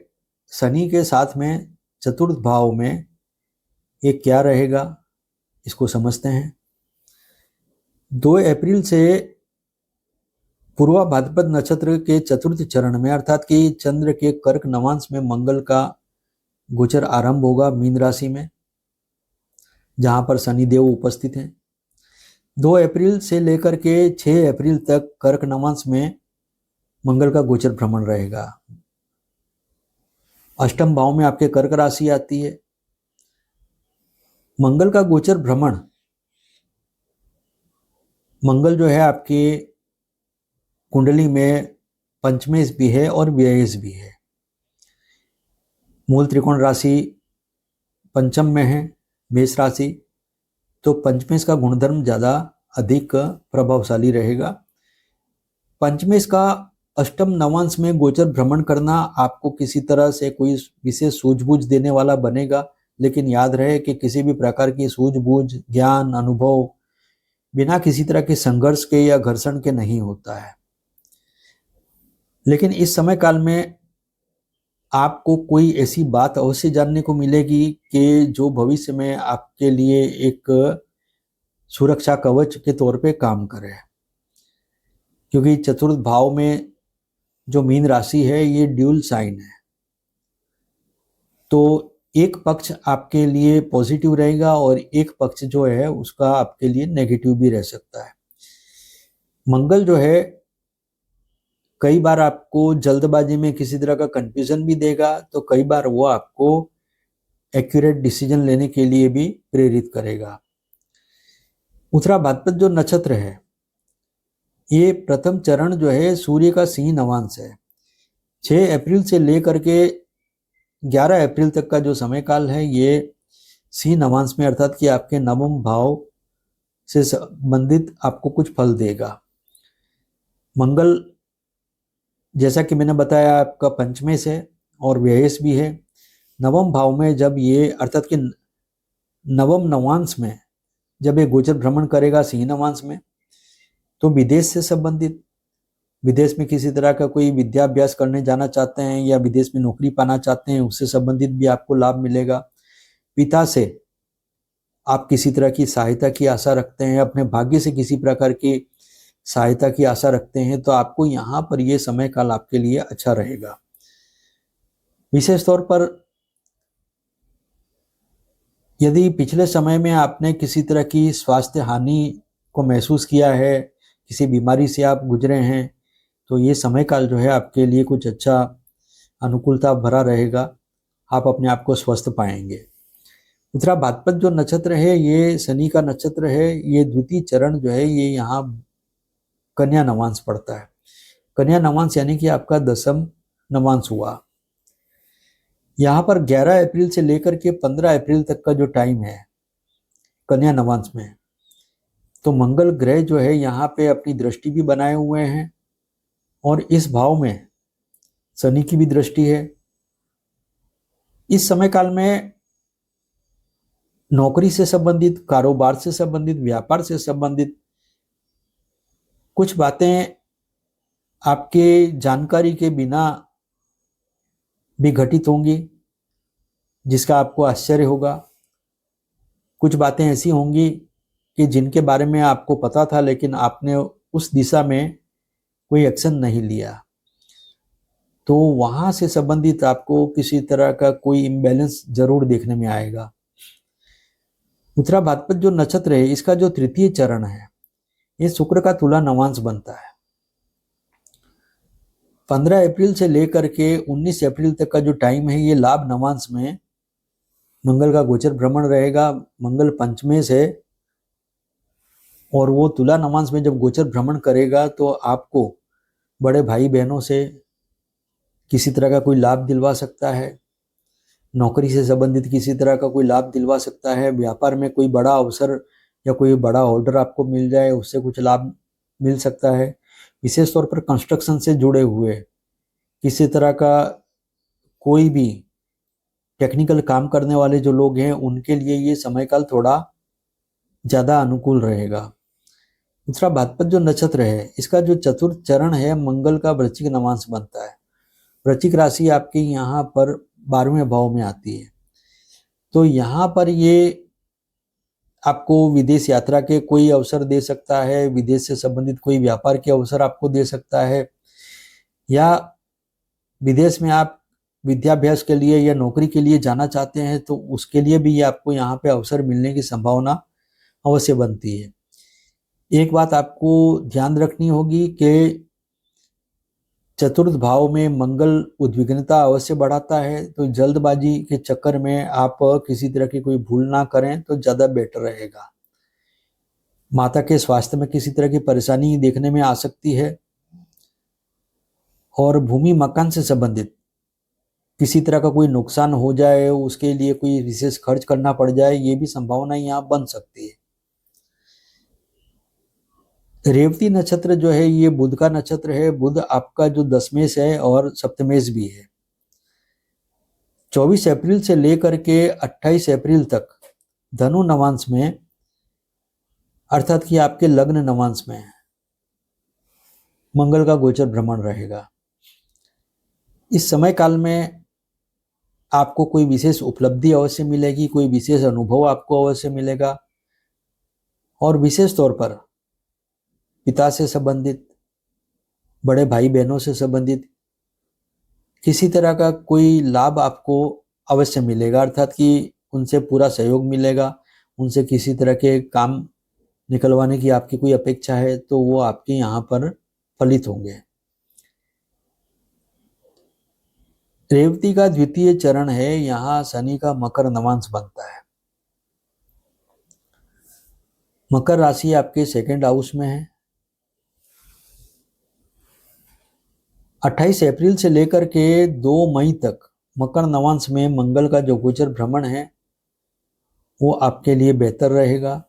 शनि के साथ में चतुर्थ भाव में ये क्या रहेगा, इसको समझते हैं। 2 अप्रैल से पूर्वा भाद्रपद नक्षत्र के चतुर्थ चरण में, अर्थात कि चंद्र के कर्क नवांश में मंगल का गोचर आरंभ होगा मीन राशि में, जहां पर शनिदेव उपस्थित हैं। 2 अप्रैल से लेकर के 6 अप्रैल तक कर्क नवांश में मंगल का गोचर भ्रमण रहेगा। अष्टम भाव में आपके कर्क राशि आती है। मंगल का गोचर भ्रमण, मंगल जो है आपके कुंडली में पंचमेश भी है और व्ययेश भी है। मूल त्रिकोण राशि पंचम में है, मेष राशि, तो पंचमेश का गुणधर्म ज़्यादा अधिक प्रभावशाली रहेगा। पंचमेश का अष्टम नवांश में गोचर भ्रमण करना आपको किसी तरह से कोई विशेष सूझबूझ देने वाला बनेगा, लेकिन याद रहे कि किसी भी प्रकार की सूझबूझ, ज्ञान, अनुभव बिना किसी तरह के संघर्ष के या घर्षण के नहीं होता है। लेकिन इस समय काल में आपको कोई ऐसी बात अवश्य जानने को मिलेगी कि जो भविष्य में आपके लिए एक सुरक्षा कवच के तौर पे काम करे, क्योंकि चतुर्थ भाव में जो मीन राशि है ये ड्यूल साइन है। तो एक पक्ष आपके लिए पॉजिटिव रहेगा और एक पक्ष जो है उसका आपके लिए नेगेटिव भी रह सकता है। मंगल जो है कई बार आपको जल्दबाजी में किसी तरह का कंफ्यूजन भी देगा, तो कई बार वो आपको एक्यूरेट डिसीजन लेने के लिए भी प्रेरित करेगा। उत्तरा भाद्रपद जो नक्षत्र है, ये प्रथम चरण जो है सूर्य का सिंह नवांश है। 6 अप्रैल से लेकर के 11 अप्रैल तक का जो समय काल है ये सिंह नवांश में, अर्थात कि आपके नवम भाव से संबंधित आपको कुछ फल देगा। मंगल जैसा कि मैंने बताया आपका पंचमेश है और व्ययेश भी है। नवम भाव में जब ये, अर्थात कि नवम नवांश में जब ये गोचर भ्रमण करेगा सिंह नवांश में, तो विदेश से संबंधित, विदेश में किसी तरह का कोई विद्याभ्यास करने जाना चाहते हैं या विदेश में नौकरी पाना चाहते हैं, उससे संबंधित भी आपको लाभ मिलेगा। पिता से आप किसी तरह की सहायता की आशा रखते हैं, अपने भाग्य से किसी प्रकार की सहायता की आशा रखते हैं, तो आपको यहाँ पर ये समय काल आपके लिए अच्छा रहेगा। विशेष तौर पर यदि पिछले समय में आपने किसी तरह की स्वास्थ्य हानि को महसूस किया है, किसी बीमारी से आप गुजरे हैं, तो ये समय काल जो है आपके लिए कुछ अच्छा अनुकूलता भरा रहेगा। आप अपने आप को स्वस्थ पाएंगे। उत्तरा भाद्रपद जो नक्षत्र है ये शनि का नक्षत्र है। ये द्वितीय चरण जो है ये यहाँ कन्या नवांश पड़ता है। कन्या नवांश यानी कि आपका 10वां नवांश हुआ। यहाँ पर 11 अप्रैल से लेकर के 15 अप्रैल तक का जो टाइम है कन्या नवांश में, तो मंगल ग्रह जो है यहाँ पे अपनी दृष्टि भी बनाए हुए हैं और इस भाव में शनि की भी दृष्टि है। इस समय काल में नौकरी से संबंधित, कारोबार से संबंधित, व्यापार से संबंधित कुछ बातें आपके जानकारी के बिना भी घटित होंगी, जिसका आपको आश्चर्य होगा। कुछ बातें ऐसी होंगी कि जिनके बारे में आपको पता था लेकिन आपने उस दिशा में कोई एक्शन नहीं लिया, तो वहां से संबंधित आपको किसी तरह का कोई इम्बैलेंस जरूर देखने में आएगा। उत्तरा भाद्रपद जो नक्षत्र है इसका जो तृतीय चरण है ये शुक्र का तुला नवांश बनता है। 15 अप्रैल से लेकर के 19 अप्रैल तक का जो टाइम है ये लाभ नवांश में मंगल का गोचर भ्रमण रहेगा। मंगल पंचमे से, और वो तुला नवांश में जब गोचर भ्रमण करेगा तो आपको बड़े भाई बहनों से किसी तरह का कोई लाभ दिलवा सकता है, नौकरी से संबंधित किसी तरह का कोई लाभ दिलवा सकता है, व्यापार में कोई बड़ा अवसर या कोई बड़ा ऑर्डर आपको मिल जाए उससे कुछ लाभ मिल सकता है। विशेष तौर पर कंस्ट्रक्शन से जुड़े हुए किसी तरह का कोई भी टेक्निकल काम करने वाले जो लोग हैं उनके लिए ये समय काल थोड़ा ज़्यादा अनुकूल रहेगा। उत्तरा भाद्रपद जो नक्षत्र है इसका जो चतुर्थ चरण है मंगल का वृश्चिक नवांश बनता है। वृश्चिक राशि आपके यहाँ पर 12वें भाव में आती है, तो यहाँ पर ये आपको विदेश यात्रा के कोई अवसर दे सकता है, विदेश से संबंधित कोई व्यापार के अवसर आपको दे सकता है, या विदेश में आप विद्याभ्यास के लिए या नौकरी के लिए जाना चाहते हैं तो उसके लिए भी ये आपको यहाँ पे अवसर मिलने की संभावना अवश्य बनती है। एक बात आपको ध्यान रखनी होगी कि चतुर्थ भाव में मंगल उद्विग्नता अवश्य बढ़ाता है, तो जल्दबाजी के चक्कर में आप किसी तरह की कोई भूल ना करें तो ज़्यादा बेटर रहेगा। माता के स्वास्थ्य में किसी तरह की परेशानी देखने में आ सकती है, और भूमि मकान से संबंधित किसी तरह का कोई नुकसान हो जाए, उसके लिए कोई विशेष खर्च करना पड़ जाए, ये भी संभावना यहाँ बन सकती है। रेवती नक्षत्र जो है ये बुध का नक्षत्र है। बुध आपका जो दशमेश है और सप्तमेश भी है। 24 अप्रैल से लेकर के 28 अप्रैल तक धनु नवांश में, अर्थात कि आपके लग्न नवांश में मंगल का गोचर भ्रमण रहेगा। इस समय काल में आपको कोई विशेष उपलब्धि अवश्य मिलेगी, कोई विशेष अनुभव आपको अवश्य मिलेगा, और विशेष तौर पर पिता से संबंधित, बड़े भाई बहनों से संबंधित किसी तरह का कोई लाभ आपको अवश्य मिलेगा, अर्थात कि उनसे पूरा सहयोग मिलेगा। उनसे किसी तरह के काम निकलवाने की आपकी कोई अपेक्षा है तो वो आपके यहाँ पर फलित होंगे। रेवती का द्वितीय चरण है, यहाँ शनि का मकर नवांश बनता है। मकर राशि आपके सेकंड हाउस में है। 28 अप्रैल से लेकर के 2 मई तक मकर नवांश में मंगल का जो गोचर भ्रमण है वो आपके लिए बेहतर रहेगा,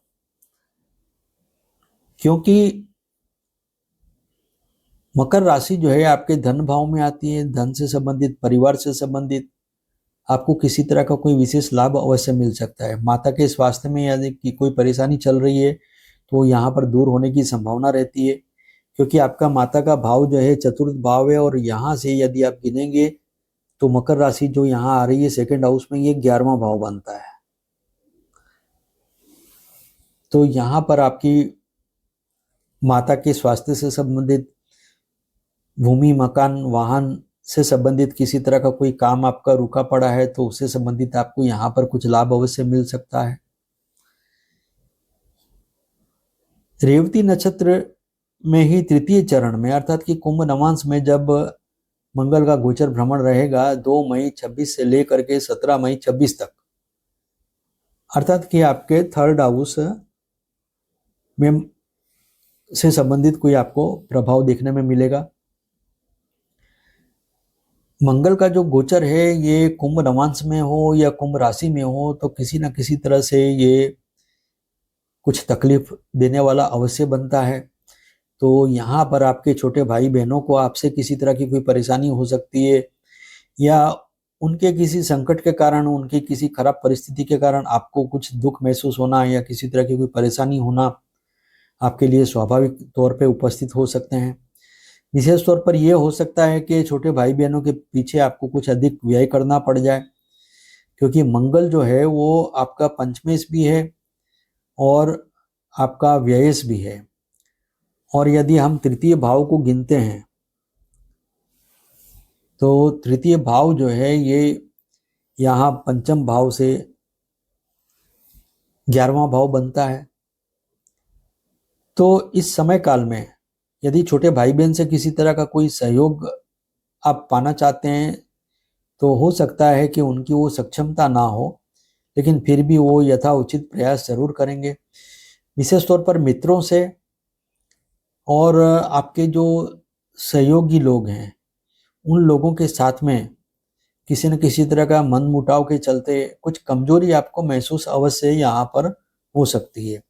क्योंकि मकर राशि जो है आपके धन भाव में आती है। धन से संबंधित, परिवार से संबंधित आपको किसी तरह का कोई विशेष लाभ अवश्य मिल सकता है। माता के स्वास्थ्य में यदि कि कोई परेशानी चल रही है तो यहाँ पर दूर होने की संभावना रहती है, क्योंकि आपका माता का भाव जो है चतुर्थ भाव है, और यहाँ से यदि आप गिनेंगे तो मकर राशि जो यहाँ आ रही है सेकंड हाउस में, ये 11वां भाव बनता है। तो यहाँ पर आपकी माता के स्वास्थ्य से संबंधित, भूमि मकान वाहन से संबंधित किसी तरह का कोई काम आपका रुका पड़ा है तो उससे संबंधित आपको यहाँ पर कुछ लाभ अवश्य मिल सकता है। रेवती नक्षत्र में ही तृतीय चरण में अर्थात कि कुंभ नवांश में जब मंगल का गोचर भ्रमण रहेगा 2 मई 26 से लेकर के 17 मई 26 तक, अर्थात कि आपके थर्ड हाउस में से संबंधित कोई आपको प्रभाव देखने में मिलेगा। मंगल का जो गोचर है ये कुंभ नवांश में हो या कुंभ राशि में हो तो किसी न किसी तरह से ये कुछ तकलीफ देने वाला अवश्य बनता है। तो यहाँ पर आपके छोटे भाई बहनों को आपसे किसी तरह की कोई परेशानी हो सकती है, या उनके किसी संकट के कारण, उनकी किसी खराब परिस्थिति के कारण आपको कुछ दुख महसूस होना या किसी तरह की कोई परेशानी होना आपके लिए स्वाभाविक तौर पे उपस्थित हो सकते हैं। विशेष तौर पर यह हो सकता है कि छोटे भाई बहनों के पीछे आपको कुछ अधिक व्यय करना पड़ जाए, क्योंकि मंगल जो है वो आपका पंचमेश भी है और आपका व्ययस भी है। और यदि हम तृतीय भाव को गिनते हैं तो तृतीय भाव जो है ये यहाँ पंचम भाव से 11वां भाव बनता है। तो इस समय काल में यदि छोटे भाई बहन से किसी तरह का कोई सहयोग आप पाना चाहते हैं तो हो सकता है कि उनकी वो सक्षमता ना हो, लेकिन फिर भी वो यथा उचित प्रयास जरूर करेंगे। विशेष तौर पर मित्रों से और आपके जो सहयोगी लोग हैं उन लोगों के साथ में किसी न किसी तरह का मन मुटाव के चलते कुछ कमजोरी आपको महसूस अवश्य यहाँ पर हो सकती है।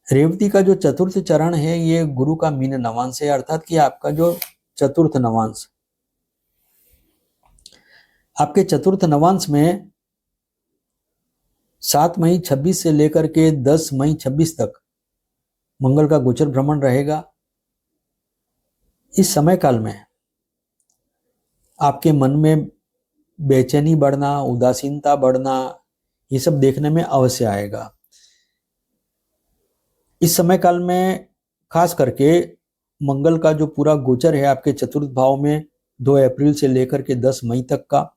रेवती का जो चतुर्थ चरण है ये गुरु का मीन नवांश है, अर्थात कि आपका जो चतुर्थ नवांश, आपके चतुर्थ नवांश में 7 मई 26 से लेकर के 10 मई 26 तक मंगल का गोचर भ्रमण रहेगा। इस समय काल में आपके मन में बेचैनी बढ़ना, उदासीनता बढ़ना, ये सब देखने में अवश्य आएगा। इस समय काल में खास करके मंगल का जो पूरा गोचर है आपके चतुर्थ भाव में 2 अप्रैल से लेकर के 10 मई तक का,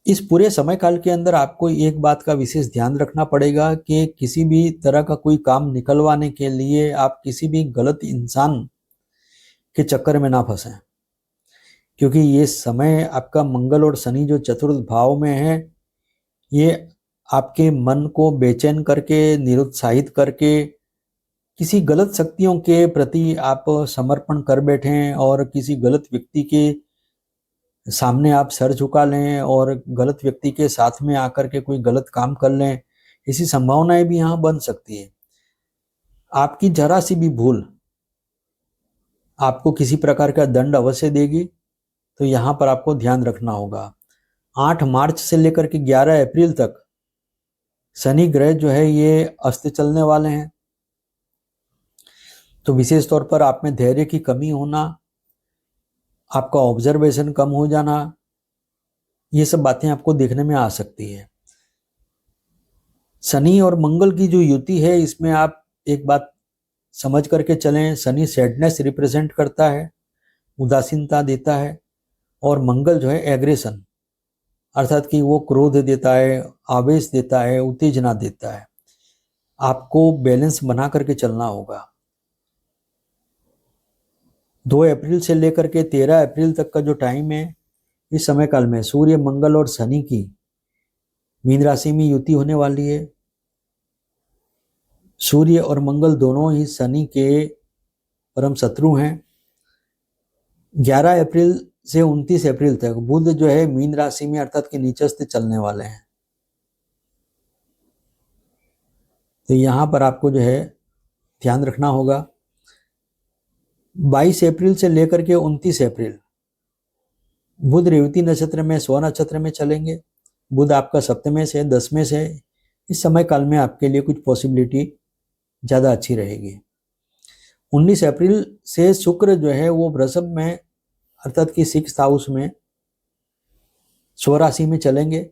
इस पूरे समय काल के अंदर आपको एक बात का विशेष ध्यान रखना पड़ेगा कि किसी भी तरह का कोई काम निकलवाने के लिए आप किसी भी गलत इंसान के चक्कर में ना फंसें, क्योंकि ये समय आपका मंगल और शनि जो चतुर्थ भाव में है ये आपके मन को बेचैन करके, निरुत्साहित करके किसी गलत शक्तियों के प्रति आप समर्पण कर बैठें और किसी गलत व्यक्ति के सामने आप सर झुका लें और गलत व्यक्ति के साथ में आकर के कोई गलत काम कर लें, ऐसी संभावनाएं भी यहाँ बन सकती है। आपकी जरा सी भी भूल आपको किसी प्रकार का दंड अवश्य देगी, तो यहाँ पर आपको ध्यान रखना होगा। 8 मार्च से लेकर के 11 अप्रैल तक शनि ग्रह जो है ये अस्त चलने वाले हैं, तो विशेष तौर पर आप में धैर्य की कमी होना, आपका ऑब्जर्वेशन कम हो जाना, ये सब बातें आपको देखने में आ सकती है। शनि और मंगल की जो युति है इसमें आप एक बात समझ करके चलें, शनि सैडनेस रिप्रेजेंट करता है, उदासीनता देता है, और मंगल जो है एग्रेशन, अर्थात कि वो क्रोध देता है, आवेश देता है, उत्तेजना देता है। आपको बैलेंस बना करके चलना होगा। 2 अप्रैल से लेकर के 13 अप्रैल तक का जो टाइम है, इस समय काल में सूर्य, मंगल और शनि की मीन राशि में युति होने वाली है। सूर्य और मंगल दोनों ही शनि के परम शत्रु हैं। 11 अप्रैल से 29 अप्रैल तक बुध जो है मीन राशि में अर्थात कि नीचस्थ चलने वाले हैं, तो यहां पर आपको जो है ध्यान रखना होगा। 22 अप्रैल से लेकर के 29 अप्रैल बुध रेवती नक्षत्र में स्व नक्षत्र में चलेंगे। बुध आपका सप्तमे से 10वें से, इस समय काल में आपके लिए कुछ पॉसिबिलिटी ज़्यादा अच्छी रहेगी। 19 अप्रैल से शुक्र जो है वो वृषभ में अर्थात कि 6th हाउस में स्वराशि में चलेंगे।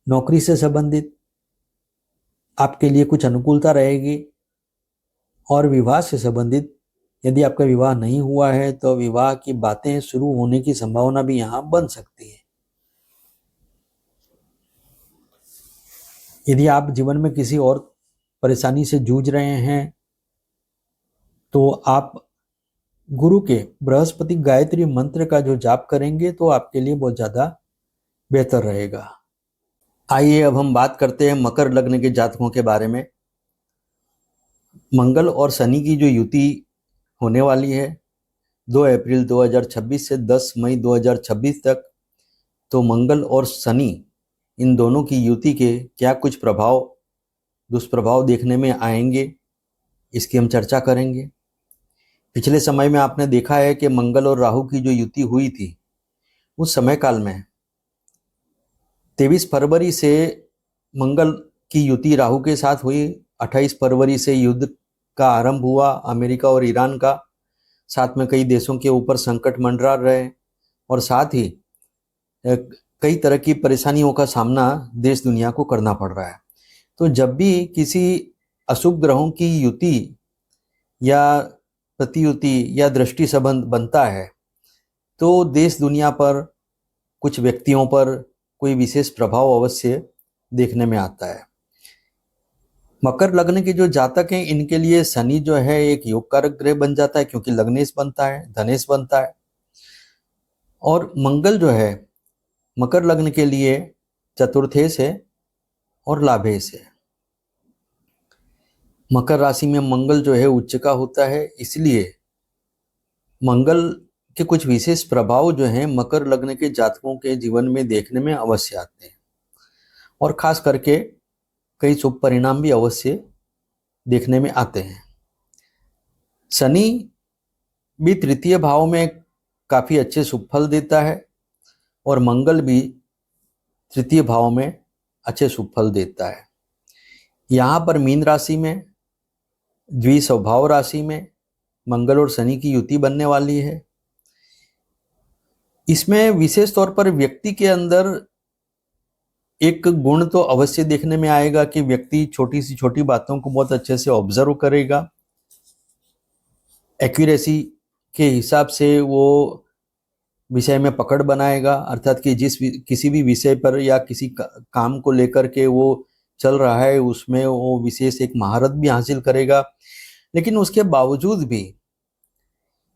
नौकरी से संबंधित आपके लिए कुछ अनुकूलता रहेगी, और विवाह से संबंधित यदि आपका विवाह नहीं हुआ है तो विवाह की बातें शुरू होने की संभावना भी यहाँ बन सकती है। यदि आप जीवन में किसी और परेशानी से जूझ रहे हैं तो आप गुरु के बृहस्पति गायत्री मंत्र का जो जाप करेंगे तो आपके लिए बहुत ज़्यादा बेहतर रहेगा। आइए अब हम बात करते हैं मकर लग्न के जातकों के बारे में। मंगल और शनि की जो युति होने वाली है 2 अप्रैल 2026 से 10 मई 2026 तक, तो मंगल और शनि इन दोनों की युति के क्या कुछ प्रभाव दुष्प्रभाव देखने में आएंगे, इसकी हम चर्चा करेंगे। पिछले समय में आपने देखा है कि मंगल और राहु की जो युति हुई थी उस समय काल में 23 फरवरी से मंगल की युति राहु के साथ हुई। 28 फरवरी से युद्ध का आरंभ हुआ अमेरिका और ईरान का, साथ में कई देशों के ऊपर संकट मंडरा रहे और साथ ही कई तरह की परेशानियों का सामना देश दुनिया को करना पड़ रहा है। तो जब भी किसी अशुभ ग्रहों की युति या प्रतियुति या दृष्टि संबंध बनता है तो देश दुनिया पर कुछ व्यक्तियों पर कोई विशेष प्रभाव अवश्य देखने में आता है। मकर लग्न के जो जातक हैं इनके लिए शनि जो है एक योग कारक ग्रह बन जाता है, क्योंकि लग्नेश बनता है, धनेश बनता है। और मंगल जो है मकर लग्न के लिए चतुर्थेश है और लाभेश है। मकर राशि में मंगल जो है उच्च का होता है, इसलिए मंगल के कुछ विशेष प्रभाव जो हैं मकर लग्न के जातकों के जीवन में देखने में अवश्य आते हैं और खास करके कई शुभ परिणाम भी अवश्य देखने में आते हैं। शनि भी तृतीय भाव में काफी अच्छे शुभ फल देता है और मंगल भी तृतीय भाव में अच्छे शुभ फल देता है। यहाँ पर मीन राशि में द्विस्वभाव राशि में मंगल और शनि की युति बनने वाली है। इसमें विशेष तौर पर व्यक्ति के अंदर एक गुण तो अवश्य देखने में आएगा कि व्यक्ति छोटी सी छोटी बातों को बहुत अच्छे से ऑब्जर्व करेगा, एक्यूरेसी के हिसाब से वो विषय में पकड़ बनाएगा, अर्थात कि किसी भी विषय पर या किसी काम को लेकर के वो चल रहा है उसमें वो विशेष एक महारत भी हासिल करेगा। लेकिन उसके बावजूद भी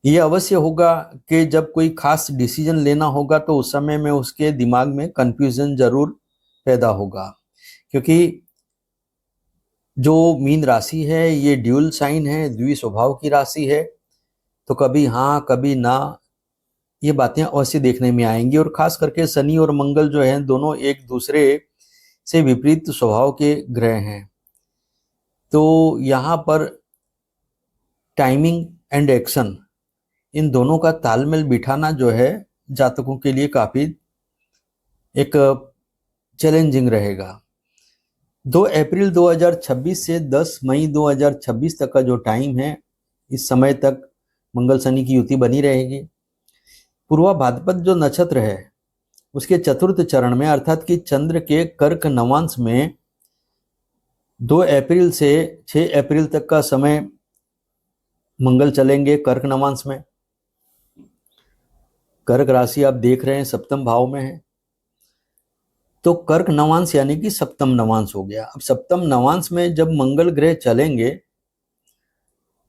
ये अवश्य होगा कि जब कोई खास डिसीजन लेना होगा तो उस समय में उसके दिमाग में कंफ्यूजन जरूर पैदा होगा, क्योंकि जो मीन राशि है ये ड्यूल साइन है, द्विस्वभाव की राशि है, तो कभी हाँ कभी ना ये बातें अवश्य देखने में आएंगी। और खास करके शनि और मंगल जो हैं दोनों एक दूसरे से विपरीत स्वभाव के ग्रह हैं, तो यहाँ पर टाइमिंग एंड एक्शन इन दोनों का तालमेल बिठाना जो है जातकों के लिए काफी एक चैलेंजिंग रहेगा। 2 अप्रैल 2026 से 10 मई 2026 तक का जो टाइम है, इस समय तक मंगल शनि की युति बनी रहेगी। पूर्वा भाद्रपद जो नक्षत्र है उसके चतुर्थ चरण में अर्थात कि चंद्र के कर्क नवांश में 2 अप्रैल से 6 अप्रैल तक का समय मंगल चलेंगे कर्क नवांश में। कर्क राशि आप देख रहे हैं सप्तम भाव में है, तो कर्क नवांश यानी कि सप्तम नवांश हो गया। अब सप्तम नवांश में जब मंगल ग्रह चलेंगे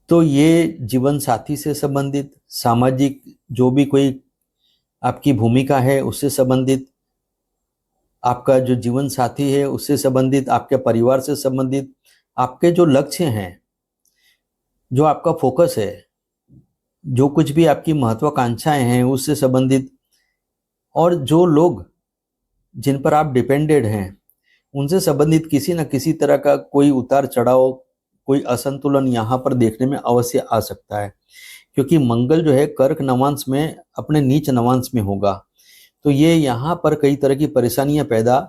तो ये जीवन साथी से संबंधित, सामाजिक जो भी कोई आपकी भूमिका है उससे संबंधित, आपका जो जीवन साथी है उससे संबंधित, आपके परिवार से संबंधित, आपके जो लक्ष्य हैं, जो आपका फोकस है, जो कुछ भी आपकी महत्वाकांक्षाएं हैं उससे संबंधित, और जो लोग जिन पर आप डिपेंडेड हैं उनसे संबंधित किसी न किसी तरह का कोई उतार चढ़ाव, कोई असंतुलन यहाँ पर देखने में अवश्य आ सकता है, क्योंकि मंगल जो है कर्क नवांश में अपने नीच नवांश में होगा, तो ये यहाँ पर कई तरह की परेशानियां पैदा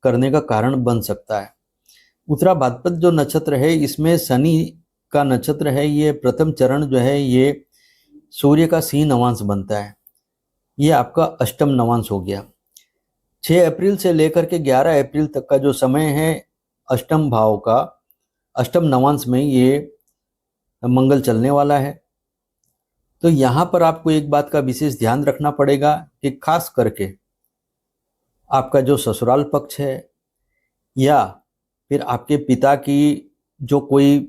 करने का कारण बन सकता है। उत्तरा भाद्रपद जो नक्षत्र है इसमें शनि का नक्षत्र है, ये प्रथम चरण जो है ये सूर्य का सिंह नवांश बनता है, ये आपका अष्टम नवांश हो गया। 6 अप्रैल से लेकर के 11 अप्रैल तक का जो समय है अष्टम भाव का, अष्टम नवांश में ये मंगल चलने वाला है। तो यहाँ पर आपको एक बात का विशेष ध्यान रखना पड़ेगा कि खास करके आपका जो ससुराल पक्ष है या फिर आपके पिता की जो कोई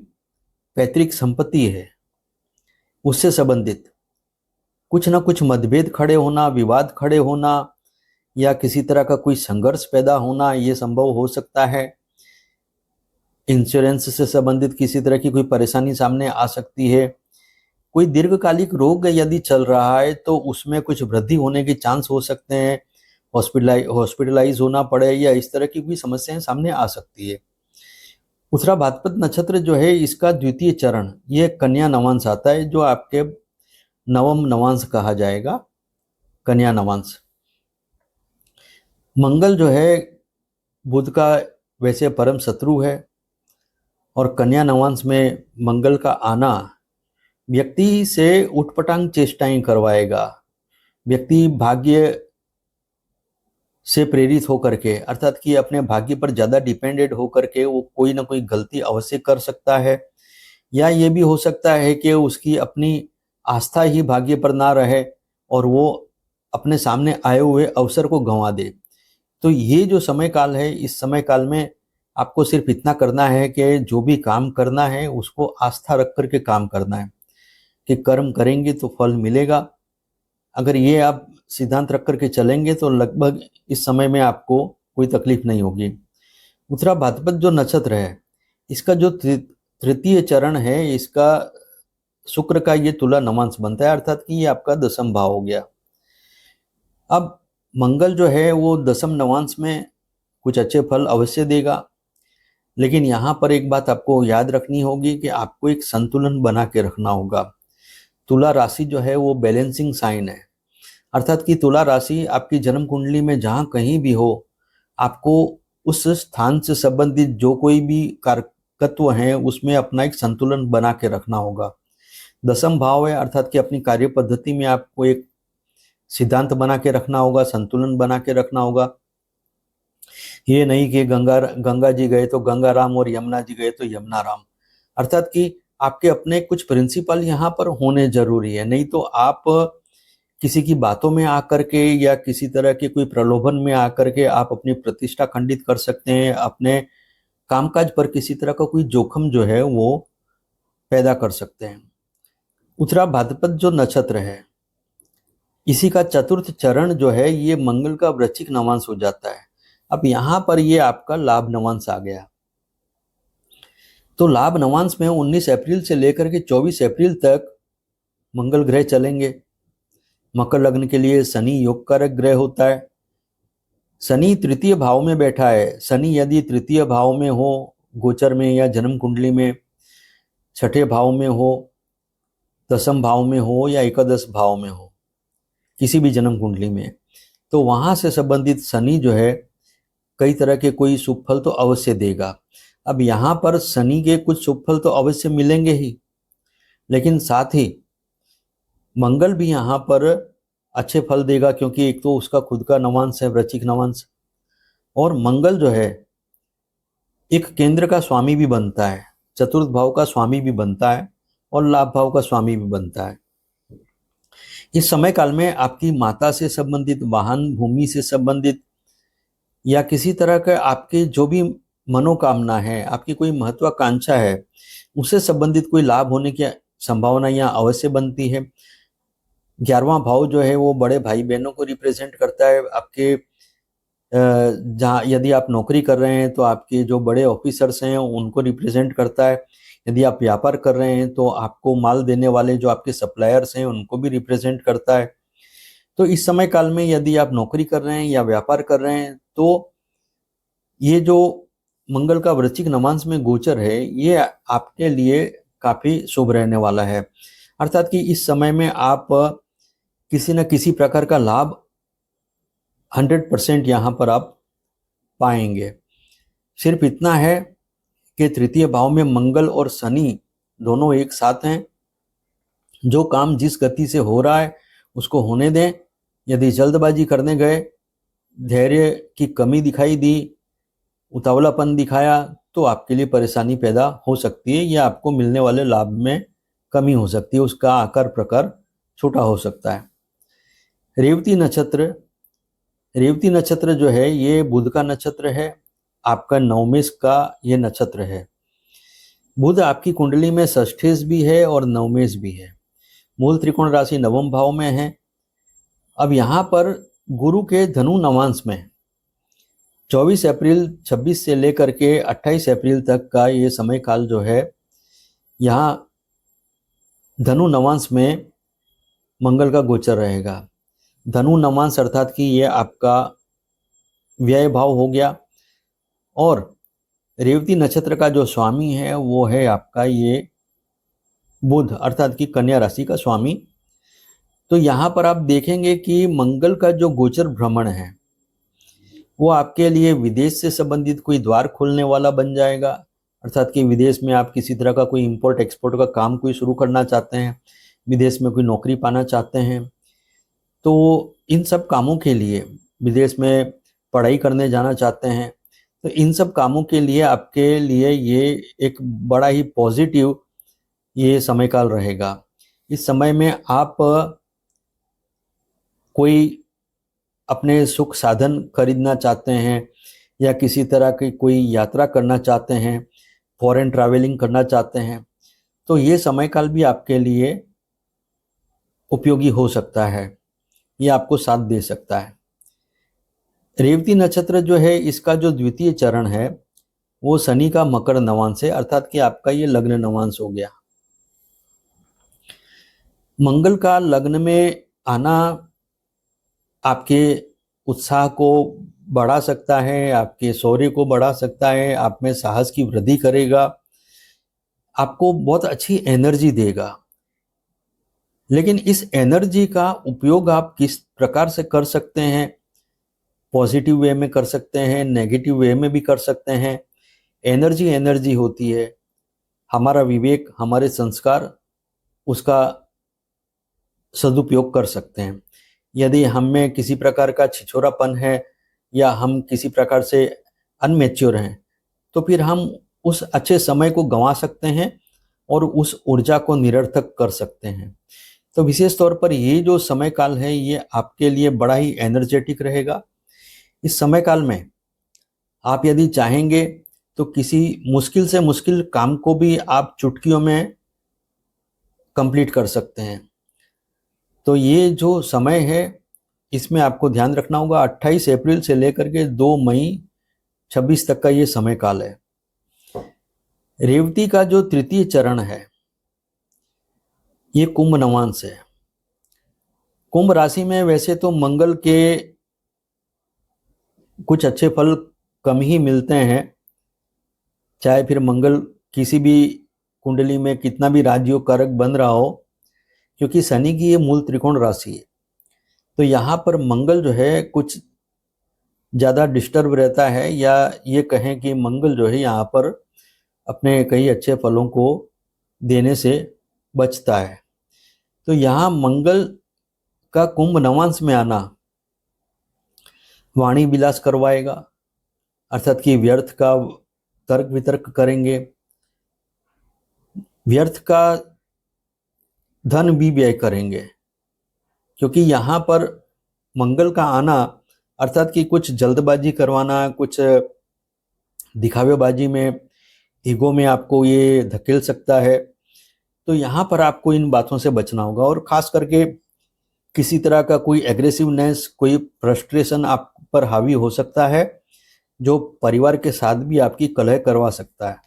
पैतृक संपत्ति है उससे संबंधित कुछ ना कुछ मतभेद खड़े होना, विवाद खड़े होना या किसी तरह का कोई संघर्ष पैदा होना, ये संभव हो सकता है। इंश्योरेंस से संबंधित किसी तरह की कोई परेशानी सामने आ सकती है। कोई दीर्घकालिक रोग यदि चल रहा है तो उसमें कुछ वृद्धि होने के चांस हो सकते हैं, हॉस्पिटलाइज होना पड़े या इस तरह की कोई समस्याएं सामने आ सकती है। उत्तरा भाद्रपद नक्षत्र जो है इसका द्वितीय चरण ये कन्या नवांश आता है, जो आपके नवम नवांश कहा जाएगा, कन्या नवांश। मंगल जो है बुध का वैसे परम शत्रु है और कन्या नवांश में मंगल का आना व्यक्ति से उटपटांग चेष्टाएं करवाएगा। व्यक्ति भाग्य से प्रेरित होकर के, अर्थात कि अपने भाग्य पर ज़्यादा डिपेंडेंट होकर के वो कोई ना कोई गलती अवश्य कर सकता है, या ये भी हो सकता है कि उसकी अपनी आस्था ही भाग्य पर ना रहे और वो अपने सामने आए हुए अवसर को गंवा दे। तो ये जो समय काल है, इस समय काल में आपको सिर्फ इतना करना है कि जो भी काम करना है उसको आस्था रख करके काम करना है कि कर्म करेंगे तो फल मिलेगा। अगर ये आप सिद्धांत रख करके चलेंगे तो लगभग इस समय में आपको कोई तकलीफ नहीं होगी। उत्तरा भाद्रपद जो नक्षत्र है इसका जो तृतीय चरण है, इसका शुक्र का ये तुला नवांश बनता है, अर्थात कि ये आपका दशम भाव हो गया। अब मंगल जो है वो दशम नवांश में कुछ अच्छे फल अवश्य देगा, लेकिन यहाँ पर एक बात आपको याद रखनी होगी कि आपको एक संतुलन बना के रखना होगा। तुला राशि जो है वो बैलेंसिंग साइन है, अर्थात कि तुला राशि आपकी जन्म कुंडली में जहाँ कहीं भी हो, आपको उस स्थान से संबंधित जो कोई भी कारकत्व हैं उसमें अपना एक संतुलन बना के रखना होगा। दशम भाव है, अर्थात कि अपनी कार्य पद्धति में आपको एक सिद्धांत बना के रखना होगा, संतुलन बना के रखना होगा। ये नहीं कि गंगा जी गए तो गंगा राम और यमुना जी गए तो यमुना राम, अर्थात कि आपके अपने कुछ प्रिंसिपल यहाँ पर होने जरूरी है। नहीं तो आप किसी की बातों में आकर के या किसी तरह के कोई प्रलोभन में आकर के आप अपनी प्रतिष्ठा खंडित कर सकते हैं, अपने कामकाज पर किसी तरह का कोई जोखिम जो है वो पैदा कर सकते हैं। उत्तरा भाद्रपद जो नक्षत्र है इसी का चतुर्थ चरण जो है ये मंगल का वृश्चिक नवांश हो जाता है। अब यहाँ पर ये आपका लाभ नवांश आ गया। तो लाभ नवांश में 19 अप्रैल से लेकर के 24 अप्रैल तक मंगल ग्रह चलेंगे। मकर लग्न के लिए शनि योग कारक ग्रह होता है। शनि तृतीय भाव में बैठा है। शनि यदि तृतीय भाव में हो गोचर में या जन्म कुंडली में, छठे भाव में हो, दसम भाव में हो या एकादश भाव में हो, किसी भी जन्म कुंडली में, तो वहां से संबंधित शनि जो है कई तरह के कोई शुभ फल तो अवश्य देगा। अब यहाँ पर शनि के कुछ शुभ फल तो अवश्य मिलेंगे ही, लेकिन साथ ही मंगल भी यहाँ पर अच्छे फल देगा, क्योंकि एक तो उसका खुद का नवांश है वृश्चिक नवांश, और मंगल जो है एक केंद्र का स्वामी भी बनता है, चतुर्थ भाव का स्वामी भी बनता है और लाभ भाव का स्वामी भी बनता है। इस समय काल में आपकी माता से संबंधित, वाहन भूमि से संबंधित या किसी तरह का आपके जो भी मनोकामना है, आपकी कोई महत्वाकांक्षा है, उससे संबंधित कोई लाभ होने की संभावना यहाँ अवश्य बनती है। 11वां भाव जो है वो बड़े भाई बहनों को रिप्रेजेंट करता है। आपके जहाँ यदि आप नौकरी कर रहे हैं तो आपके जो बड़े ऑफिसर्स हैं उनको रिप्रेजेंट करता है। यदि आप व्यापार कर रहे हैं तो आपको माल देने वाले जो आपके सप्लायर्स हैं उनको भी रिप्रेजेंट करता है। तो इस समय काल में यदि आप नौकरी कर रहे हैं या व्यापार कर रहे हैं तो ये जो मंगल का वृश्चिक नवांश में गोचर है ये आपके लिए काफी शुभ रहने वाला है। अर्थात कि इस समय में आप किसी न किसी प्रकार का लाभ 100% यहाँ पर आप पाएंगे। सिर्फ इतना है कि तृतीय भाव में मंगल और शनि दोनों एक साथ हैं। जो काम जिस गति से हो रहा है उसको होने दें। यदि जल्दबाजी करने गए, धैर्य की कमी दिखाई दी, उतावलापन दिखाया, तो आपके लिए परेशानी पैदा हो सकती है या आपको मिलने वाले लाभ में कमी हो सकती है, उसका आकार प्रकार छोटा हो सकता है। रेवती नक्षत्र, रेवती नक्षत्र जो है ये बुध का नक्षत्र है, आपका नवमेश का ये नक्षत्र है। बुध आपकी कुंडली में षष्ठेश भी है और नवमेश भी है। मूल त्रिकोण राशि नवम भाव में है। अब यहाँ पर गुरु के धनु नवांश में 24 अप्रैल 26 से लेकर के 28 अप्रैल तक का ये समय काल जो है, यहाँ धनु नवांश में मंगल का गोचर रहेगा। धनु नवांश अर्थात कि ये आपका व्यय भाव हो गया, और रेवती नक्षत्र का जो स्वामी है वो है आपका ये बुध अर्थात कि कन्या राशि का स्वामी। तो यहाँ पर आप देखेंगे कि मंगल का जो गोचर भ्रमण है वो आपके लिए विदेश से संबंधित कोई द्वार खोलने वाला बन जाएगा। अर्थात कि विदेश में आप किसी तरह का कोई इंपोर्ट एक्सपोर्ट का काम कोई शुरू करना चाहते हैं, विदेश में कोई नौकरी पाना चाहते हैं, तो इन सब कामों के लिए, विदेश में पढ़ाई करने जाना चाहते हैं, तो इन सब कामों के लिए आपके लिए ये एक बड़ा ही पॉजिटिव ये समय काल रहेगा। इस समय में आप कोई अपने सुख साधन खरीदना चाहते हैं या किसी तरह की कोई यात्रा करना चाहते हैं, फॉरेन ट्रैवलिंग करना चाहते हैं, तो ये समय काल भी आपके लिए उपयोगी हो सकता है, ये आपको साथ दे सकता है। रेवती नक्षत्र जो है इसका जो द्वितीय चरण है वो शनि का मकर नवांश है, अर्थात कि आपका ये लग्न नवांश हो गया। मंगल का लग्न में आना आपके उत्साह को बढ़ा सकता है, आपके शौर्य को बढ़ा सकता है, आप में साहस की वृद्धि करेगा, आपको बहुत अच्छी एनर्जी देगा। लेकिन इस एनर्जी का उपयोग आप किस प्रकार से कर सकते हैं, पॉजिटिव वे में कर सकते हैं, नेगेटिव वे में भी कर सकते हैं। एनर्जी एनर्जी होती है, हमारा विवेक, हमारे संस्कार उसका सदुपयोग कर सकते हैं। यदि हम में किसी प्रकार का छिछोरापन है या हम किसी प्रकार से अनमेच्योर हैं, तो फिर हम उस अच्छे समय को गंवा सकते हैं और उस ऊर्जा को निरर्थक कर सकते हैं। तो विशेष तौर पर ये जो समय काल है ये आपके लिए बड़ा ही एनर्जेटिक रहेगा। इस समय काल में आप यदि चाहेंगे तो किसी मुश्किल से मुश्किल काम को भी आप चुटकियों में कंप्लीट कर सकते हैं। तो ये जो समय है इसमें आपको ध्यान रखना होगा। 28 अप्रैल से लेकर के 2 मई 26 तक का ये समय काल है। रेवती का जो तृतीय चरण है ये कुंभ नवांश है। कुंभ राशि में वैसे तो मंगल के कुछ अच्छे फल कम ही मिलते हैं, चाहे फिर मंगल किसी भी कुंडली में कितना भी राजयोग कारक बन रहा हो, क्योंकि शनि की ये मूल त्रिकोण राशि है। तो यहाँ पर मंगल जो है कुछ ज़्यादा डिस्टर्ब रहता है, या ये कहें कि मंगल जो है यहाँ पर अपने कई अच्छे फलों को देने से बचता है। तो यहाँ मंगल का कुंभ नवांश में आना वाणी विलास करवाएगा, अर्थात कि व्यर्थ का तर्क वितर्क करेंगे, व्यर्थ का धन भी व्यय करेंगे, क्योंकि यहाँ पर मंगल का आना अर्थात कि कुछ जल्दबाजी करवाना, कुछ दिखावेबाजी में, ईगो में आपको ये धकेल सकता है। तो यहाँ पर आपको इन बातों से बचना होगा, और खास करके किसी तरह का कोई एग्रेसिवनेस, कोई फ्रस्ट्रेशन आप पर हावी हो सकता है, जो परिवार के साथ भी आपकी कलह करवा सकता है।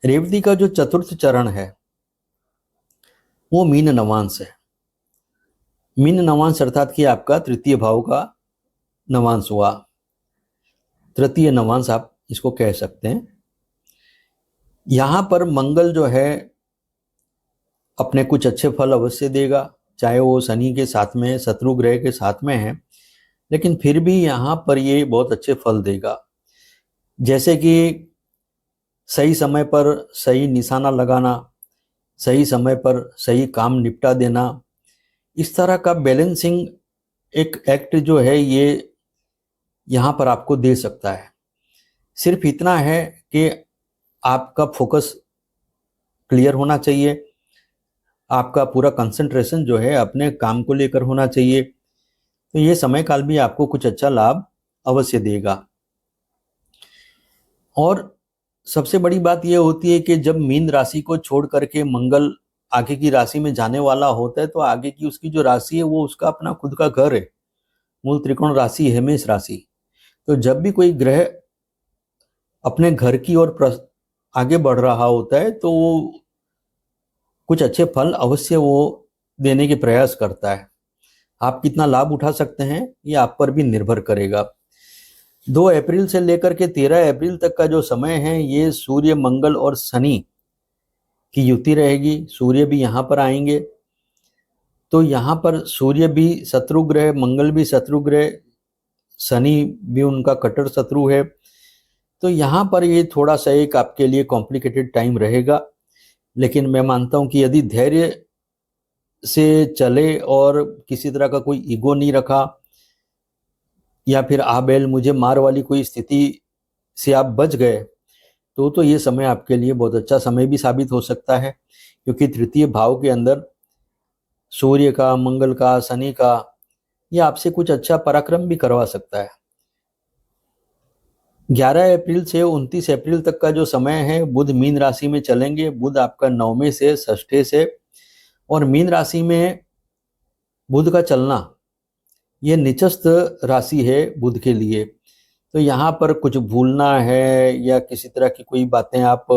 रेवती का जो चतुर्थ चरण है वो मीन नवांश है। मीन नवांश अर्थात कि आपका तृतीय भाव का नवांश हुआ, तृतीय नवांश आप इसको कह सकते हैं। यहाँ पर मंगल जो है अपने कुछ अच्छे फल अवश्य देगा, चाहे वो शनि के साथ में, शत्रु ग्रह के साथ में है, लेकिन फिर भी यहाँ पर ये बहुत अच्छे फल देगा। जैसे कि सही समय पर सही निशाना लगाना, सही समय पर सही काम निपटा देना, इस तरह का बैलेंसिंग एक एक्ट जो है ये यहाँ पर आपको दे सकता है। सिर्फ इतना है कि आपका फोकस क्लियर होना चाहिए, आपका पूरा कंसंट्रेशन जो है अपने काम को लेकर होना चाहिए। तो ये समय काल भी आपको कुछ अच्छा लाभ अवश्य देगा। और सबसे बड़ी बात यह होती है कि जब मीन राशि को छोड़ करके मंगल आगे की राशि में जाने वाला होता है, तो आगे की उसकी जो राशि है वो उसका अपना खुद का घर है, मूल त्रिकोण राशि है मेष राशि। तो जब भी कोई ग्रह अपने घर की ओर आगे बढ़ रहा होता है, तो वो कुछ अच्छे फल अवश्य वो देने के प्रयास करता है। आप कितना लाभ उठा सकते हैं ये आप पर भी निर्भर करेगा। 2 अप्रैल से लेकर के 13 अप्रैल तक का जो समय है, ये सूर्य, मंगल और शनि की युति रहेगी। सूर्य भी यहाँ पर आएंगे, तो यहाँ पर सूर्य भी शत्रु ग्रह, मंगल भी शत्रु ग्रह, शनि भी उनका कट्टर शत्रु है। तो यहाँ पर ये थोड़ा सा एक आपके लिए कॉम्प्लिकेटेड टाइम रहेगा, लेकिन मैं मानता हूँ कि यदि धैर्य से चले और किसी तरह का कोई ईगो नहीं रखा, या फिर आ बैल मुझे मार वाली कोई स्थिति से आप बच गए, तो ये समय आपके लिए बहुत अच्छा समय भी साबित हो सकता है, क्योंकि तृतीय भाव के अंदर सूर्य का, मंगल का, शनि का, ये आपसे कुछ अच्छा पराक्रम भी करवा सकता है। 11 अप्रैल से 29 अप्रैल तक का जो समय है, बुध मीन राशि में चलेंगे। बुध आपका 9वें से 6ठे से, और मीन राशि में बुध का चलना ये निचस्थ राशि है बुध के लिए। तो यहाँ पर कुछ भूलना है या किसी तरह की कोई बातें आप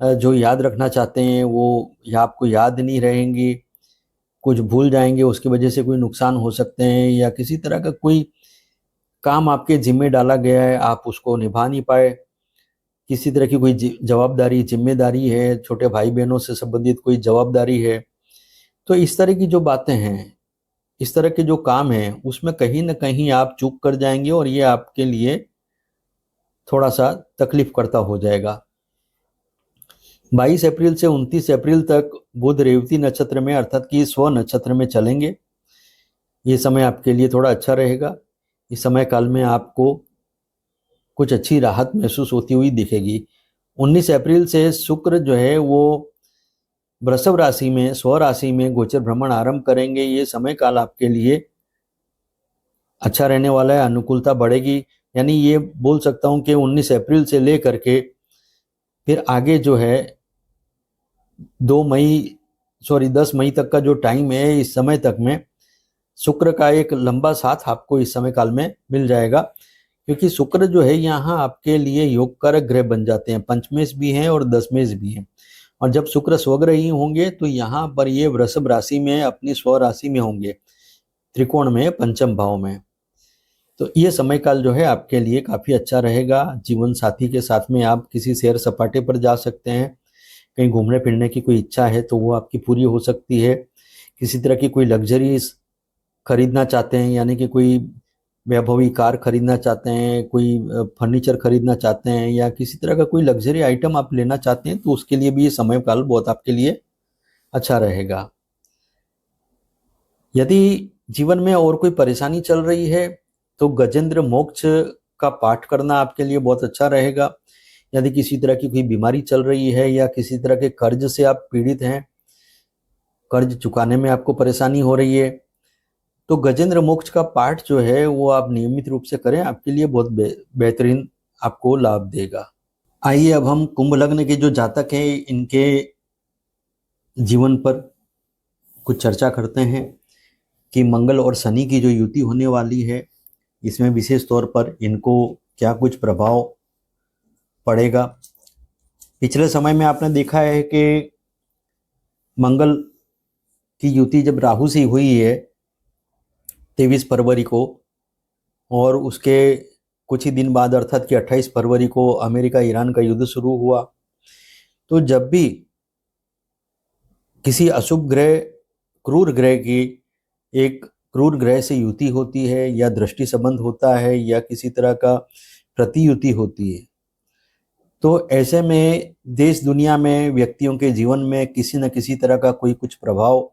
जो याद रखना चाहते हैं वो या आपको याद नहीं रहेंगी, कुछ भूल जाएंगे, उसकी वजह से कोई नुकसान हो सकते हैं, या किसी तरह का कोई काम आपके जिम्मे डाला गया है, आप उसको निभा नहीं पाए, किसी तरह की कोई जवाबदारी, जिम्मेदारी है, छोटे भाई बहनों से संबंधित कोई जवाबदारी है, तो इस तरह की जो बातें हैं, इस तरह के जो काम हैं, उसमें कहीं ना कहीं आप चूक कर जाएंगे और ये आपके लिए थोड़ा सा तकलीफ करता हो जाएगा। 22 अप्रैल से 29 अप्रैल तक बुध रेवती नक्षत्र में, अर्थात कि स्व नक्षत्र में चलेंगे। ये समय आपके लिए थोड़ा अच्छा रहेगा। इस समय काल में आपको कुछ अच्छी राहत महसूस होती हुई दिखेगी। 19 अप्रैल से शुक्र जो है वो वृषभ राशि में, स्व राशि में गोचर भ्रमण आरंभ करेंगे। ये समय काल आपके लिए अच्छा रहने वाला है, अनुकूलता बढ़ेगी। यानी ये बोल सकता हूँ कि 19 अप्रैल से लेकर के फिर आगे जो है 10 मई तक का जो टाइम है, इस समय तक में शुक्र का एक लंबा साथ आपको इस समय काल में मिल जाएगा, क्योंकि शुक्र जो है यहाँ आपके लिए योग कारक ग्रह बन जाते हैं। पंचमेश भी हैं और दशमेश भी हैं, और जब शुक्र स्वग्रह ही होंगे तो यहाँ पर ये वृषभ राशि में, अपनी स्व राशि में होंगे, त्रिकोण में, पंचम भाव में। तो ये समय काल जो है आपके लिए काफ़ी अच्छा रहेगा। जीवन साथी के साथ में आप किसी सैर सपाटे पर जा सकते हैं, कहीं घूमने फिरने की कोई इच्छा है तो वो आपकी पूरी हो सकती है। किसी तरह की कोई लग्जरीज खरीदना चाहते हैं, यानी कि कोई वैभवी कार खरीदना चाहते हैं, कोई फर्नीचर खरीदना चाहते हैं, या किसी तरह का कोई लग्जरी आइटम आप लेना चाहते हैं, तो उसके लिए भी ये समय काल बहुत आपके लिए अच्छा रहेगा। यदि जीवन में और कोई परेशानी चल रही है तो गजेंद्र मोक्ष का पाठ करना आपके लिए बहुत अच्छा रहेगा। यदि किसी तरह की कोई बीमारी चल रही है या किसी तरह के कर्ज से आप पीड़ित हैं, कर्ज चुकाने में आपको परेशानी हो रही है, तो गजेंद्र मोक्ष का पाठ जो है वो आप नियमित रूप से करें, आपके लिए बहुत बेहतरीन आपको लाभ देगा। आइए अब हम कुंभ लग्न के जो जातक हैं इनके जीवन पर कुछ चर्चा करते हैं कि मंगल और शनि की जो युति होने वाली है, इसमें विशेष तौर पर इनको क्या कुछ प्रभाव पड़ेगा। पिछले समय में आपने देखा है कि मंगल की युति जब राहु से हुई है 23 फरवरी को, और उसके कुछ ही दिन बाद अर्थात कि 28 फरवरी को अमेरिका ईरान का युद्ध शुरू हुआ। तो जब भी किसी अशुभ ग्रह, क्रूर ग्रह की एक क्रूर ग्रह से युति होती है, या दृष्टि संबंध होता है, या किसी तरह का प्रतियुति होती है, तो ऐसे में देश दुनिया में व्यक्तियों के जीवन में किसी न किसी तरह का कोई कुछ प्रभाव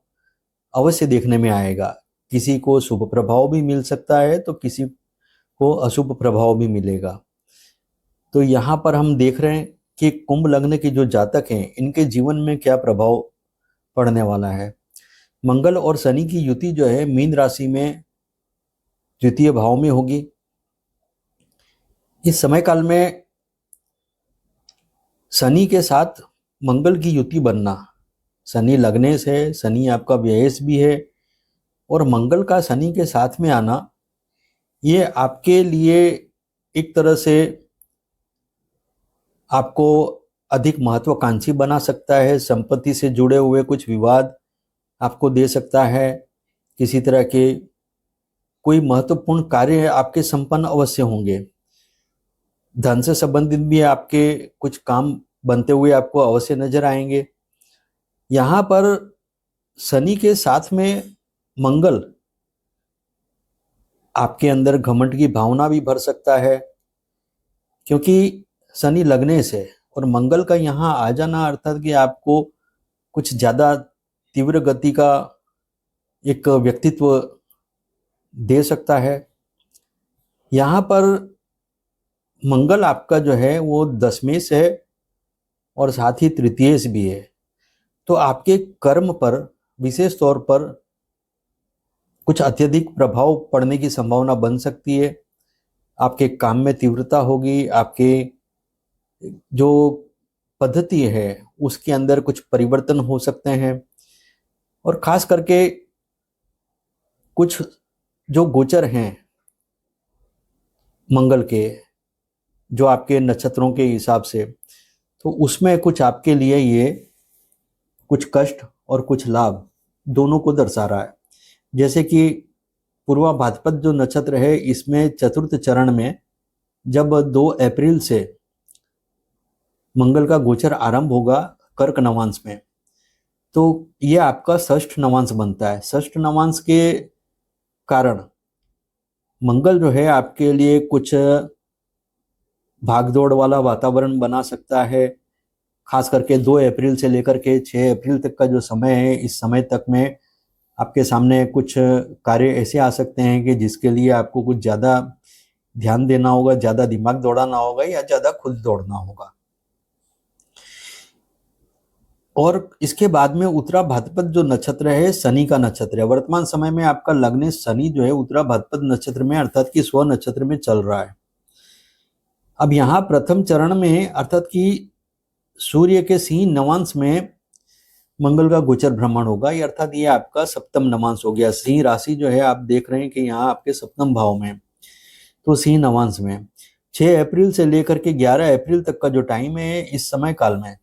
अवश्य देखने में आएगा। किसी को शुभ प्रभाव भी मिल सकता है तो किसी को अशुभ प्रभाव भी मिलेगा। तो यहाँ पर हम देख रहे हैं कि कुंभ लग्न के जो जातक हैं इनके जीवन में क्या प्रभाव पड़ने वाला है। मंगल और शनि की युति जो है मीन राशि में द्वितीय भाव में होगी। इस समय काल में शनि के साथ मंगल की युति बनना, शनि लगने से, शनि आपका व्ययस भी है, और मंगल का शनि के साथ में आना ये आपके लिए एक तरह से आपको अधिक महत्वाकांक्षी बना सकता है। संपत्ति से जुड़े हुए कुछ विवाद आपको दे सकता है। किसी तरह के कोई महत्वपूर्ण कार्य आपके संपन्न अवश्य होंगे। धन से संबंधित भी आपके कुछ काम बनते हुए आपको अवश्य नजर आएंगे। यहाँ पर शनि के साथ में मंगल आपके अंदर घमंड की भावना भी भर सकता है, क्योंकि शनि लगने से और मंगल का यहाँ आ जाना अर्थात कि आपको कुछ ज्यादा तीव्र गति का एक व्यक्तित्व दे सकता है। यहाँ पर मंगल आपका जो है वो दशमेश है और साथ ही तृतीयेश भी है, तो आपके कर्म पर विशेष तौर पर कुछ अत्यधिक प्रभाव पड़ने की संभावना बन सकती है। आपके काम में तीव्रता होगी, आपके जो पद्धति है उसके अंदर कुछ परिवर्तन हो सकते हैं, और खास करके कुछ जो गोचर हैं मंगल के, जो आपके नक्षत्रों के हिसाब से, तो उसमें कुछ आपके लिए ये कुछ कष्ट और कुछ लाभ दोनों को दर्शा रहा है। जैसे कि पूर्वा भाद्रपद जो नक्षत्र है, इसमें चतुर्थ चरण में जब 2 अप्रैल से मंगल का गोचर आरंभ होगा कर्क नवांश में, तो ये आपका षष्ठ नवांश बनता है। षष्ठ नवांश के कारण मंगल जो है आपके लिए कुछ भागदौड़ वाला वातावरण बना सकता है। खास करके 2 अप्रैल से लेकर के 6 अप्रैल तक का जो समय है, इस समय तक में आपके सामने कुछ कार्य ऐसे आ सकते हैं कि जिसके लिए आपको कुछ ज़्यादा ध्यान देना होगा, ज़्यादा दिमाग दौड़ाना होगा या ज़्यादा खुद दौड़ना होगा। और इसके बाद में उत्तरा भाद्रपद जो नक्षत्र है शनि का नक्षत्र है। वर्तमान समय में आपका लग्न शनि जो है उत्तरा भाद्रपद नक्षत्र में अर्थात कि स्व नक्षत्र में चल रहा है। अब यहाँ प्रथम चरण में अर्थात कि सूर्य के सिंह नवांश में मंगल का गोचर भ्रमण होगा, ये अर्थात ये आपका सप्तम नवांश हो गया। सिंह राशि जो है आप देख रहे हैं कि यहाँ आपके सप्तम भाव में, तो सिंह नवांश में 6 अप्रैल से लेकर के 11 अप्रैल तक का जो टाइम है, इस समय काल में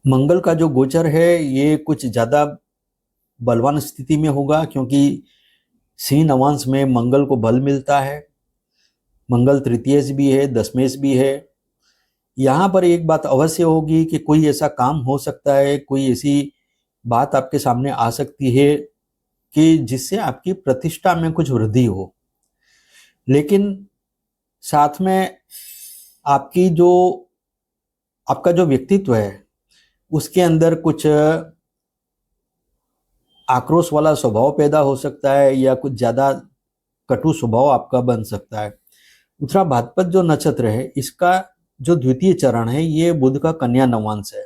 मंगल का जो गोचर है ये कुछ ज्यादा बलवान स्थिति में होगा, क्योंकि सिंह नवांश में मंगल को बल मिलता है। मंगल तृतीयेश भी है, दशमेश भी है। यहाँ पर एक बात अवश्य होगी कि कोई ऐसा काम हो सकता है, कोई ऐसी बात आपके सामने आ सकती है कि जिससे आपकी प्रतिष्ठा में कुछ वृद्धि हो, लेकिन साथ में आपकी जो आपका जो व्यक्तित्व है उसके अंदर कुछ आक्रोश वाला स्वभाव पैदा हो सकता है या कुछ ज्यादा कटु स्वभाव आपका बन सकता है। उत्तरा भाद्रपद जो नक्षत्र है इसका जो द्वितीय चरण है ये बुध का कन्या नवांश है।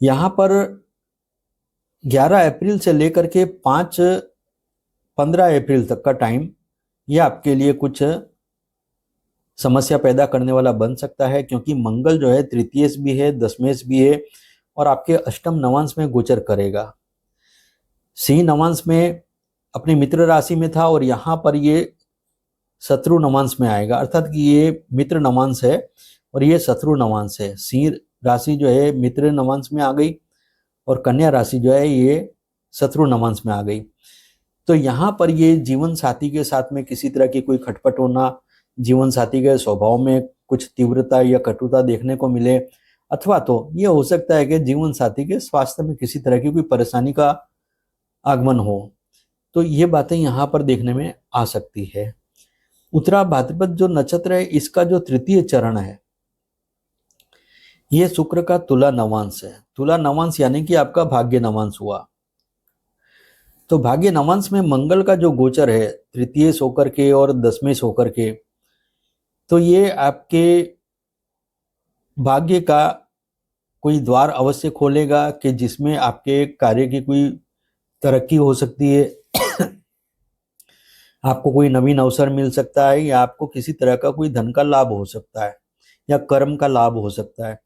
यहाँ पर 11 अप्रैल से लेकर के 15 अप्रैल तक का टाइम ये आपके लिए कुछ समस्या पैदा करने वाला बन सकता है, क्योंकि मंगल जो है तृतीयेश भी है, दशमेश भी है और आपके अष्टम नवांश में गोचर करेगा। सिंह नवांश में अपनी मित्र राशि में था और यहाँ पर ये शत्रु नवांश में आएगा, अर्थात कि ये मित्र नवांश है और ये शत्रु नवांश है। सिंह राशि जो है मित्र नवांश में आ गई और कन्या राशि जो है ये शत्रु नवांश में आ गई। तो यहाँ पर ये जीवन साथी के साथ में किसी तरह की कोई खटपट होना, जीवन साथी के स्वभाव में कुछ तीव्रता या कटुता देखने को मिले, अथवा तो ये हो सकता है कि जीवन साथी के स्वास्थ्य में किसी तरह की कोई परेशानी का आगमन हो। तो ये बातें यहाँ पर देखने में आ सकती है। उत्तरा भाद्रपद जो नक्षत्र है इसका जो तृतीय चरण है ये शुक्र का तुला नवांश है। तुला नवांश यानी कि आपका भाग्य नवांश हुआ। तो भाग्य नवांश में मंगल का जो गोचर है तृतीयेश होकर के और दशमेश होकर के, तो ये आपके भाग्य का कोई द्वार अवश्य खोलेगा कि जिसमें आपके कार्य की कोई तरक्की हो सकती है, आपको कोई नवीन अवसर मिल सकता है या आपको किसी तरह का कोई धन का लाभ हो सकता है या कर्म का लाभ हो सकता है।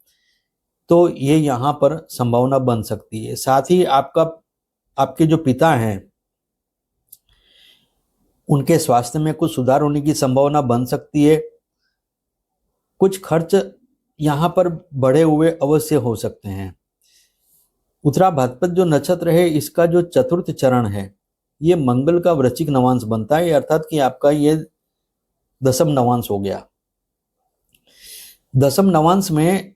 तो ये यहाँ पर संभावना बन सकती है। साथ ही आपके जो पिता हैं उनके स्वास्थ्य में कुछ सुधार होने की संभावना बन सकती है। कुछ खर्च यहाँ पर बढ़े हुए अवश्य हो सकते हैं। उत्तरा भाद्रपद जो नक्षत्र है इसका जो चतुर्थ चरण है ये मंगल का वृश्चिक नवांश बनता है, अर्थात कि आपका ये दशम नवांश हो गया। दशम नवांश में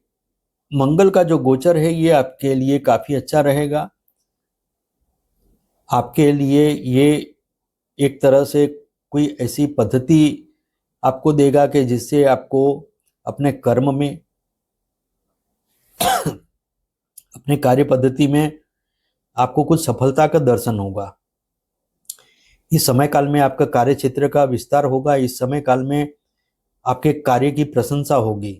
मंगल का जो गोचर है ये आपके लिए काफी अच्छा रहेगा। आपके लिए ये एक तरह से कोई ऐसी पद्धति आपको देगा कि जिससे आपको अपने कर्म में अपने कार्य पद्धति में आपको कुछ सफलता का दर्शन होगा। इस समय काल में आपका कार्य क्षेत्र का विस्तार होगा। इस समय काल में आपके कार्य की प्रशंसा होगी।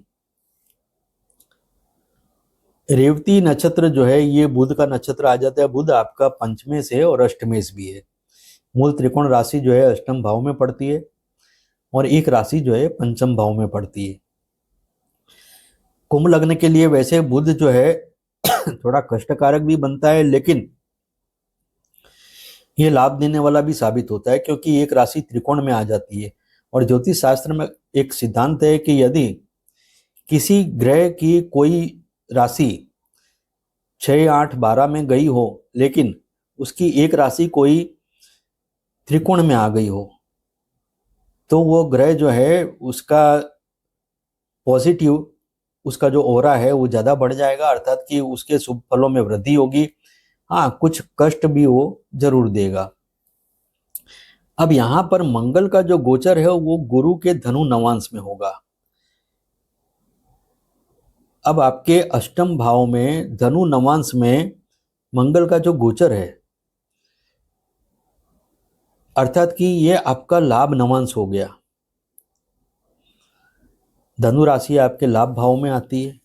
रेवती नक्षत्र जो है ये बुध का नक्षत्र आ जाता है। बुध आपका पंचमेश है और अष्टमेश भी है। मूल त्रिकोण राशि जो है अष्टम भाव में पड़ती है और एक राशि जो है पंचम भाव में पड़ती है। कुंभ लग्न के लिए वैसे बुध जो है थोड़ा कष्टकारक भी बनता है, लेकिन ये लाभ देने वाला भी साबित होता है, क्योंकि एक राशि त्रिकोण में आ जाती है। और ज्योतिष शास्त्र में एक सिद्धांत है कि यदि किसी ग्रह की कोई राशि 6, 8, 12 में गई हो, लेकिन उसकी एक राशि कोई त्रिकोण में आ गई हो, तो वो ग्रह जो है उसका पॉजिटिव, उसका जो ऑरा है वो ज्यादा बढ़ जाएगा, अर्थात कि उसके शुभ फलों में वृद्धि होगी। हाँ, कुछ कष्ट भी वो जरूर देगा। अब यहां पर मंगल का जो गोचर है वो गुरु के धनु नवांश में होगा। अब आपके अष्टम भाव में धनु नवांश में मंगल का जो गोचर है, अर्थात कि ये आपका लाभ नवांश हो गया। धनु राशि आपके लाभ भाव में आती है,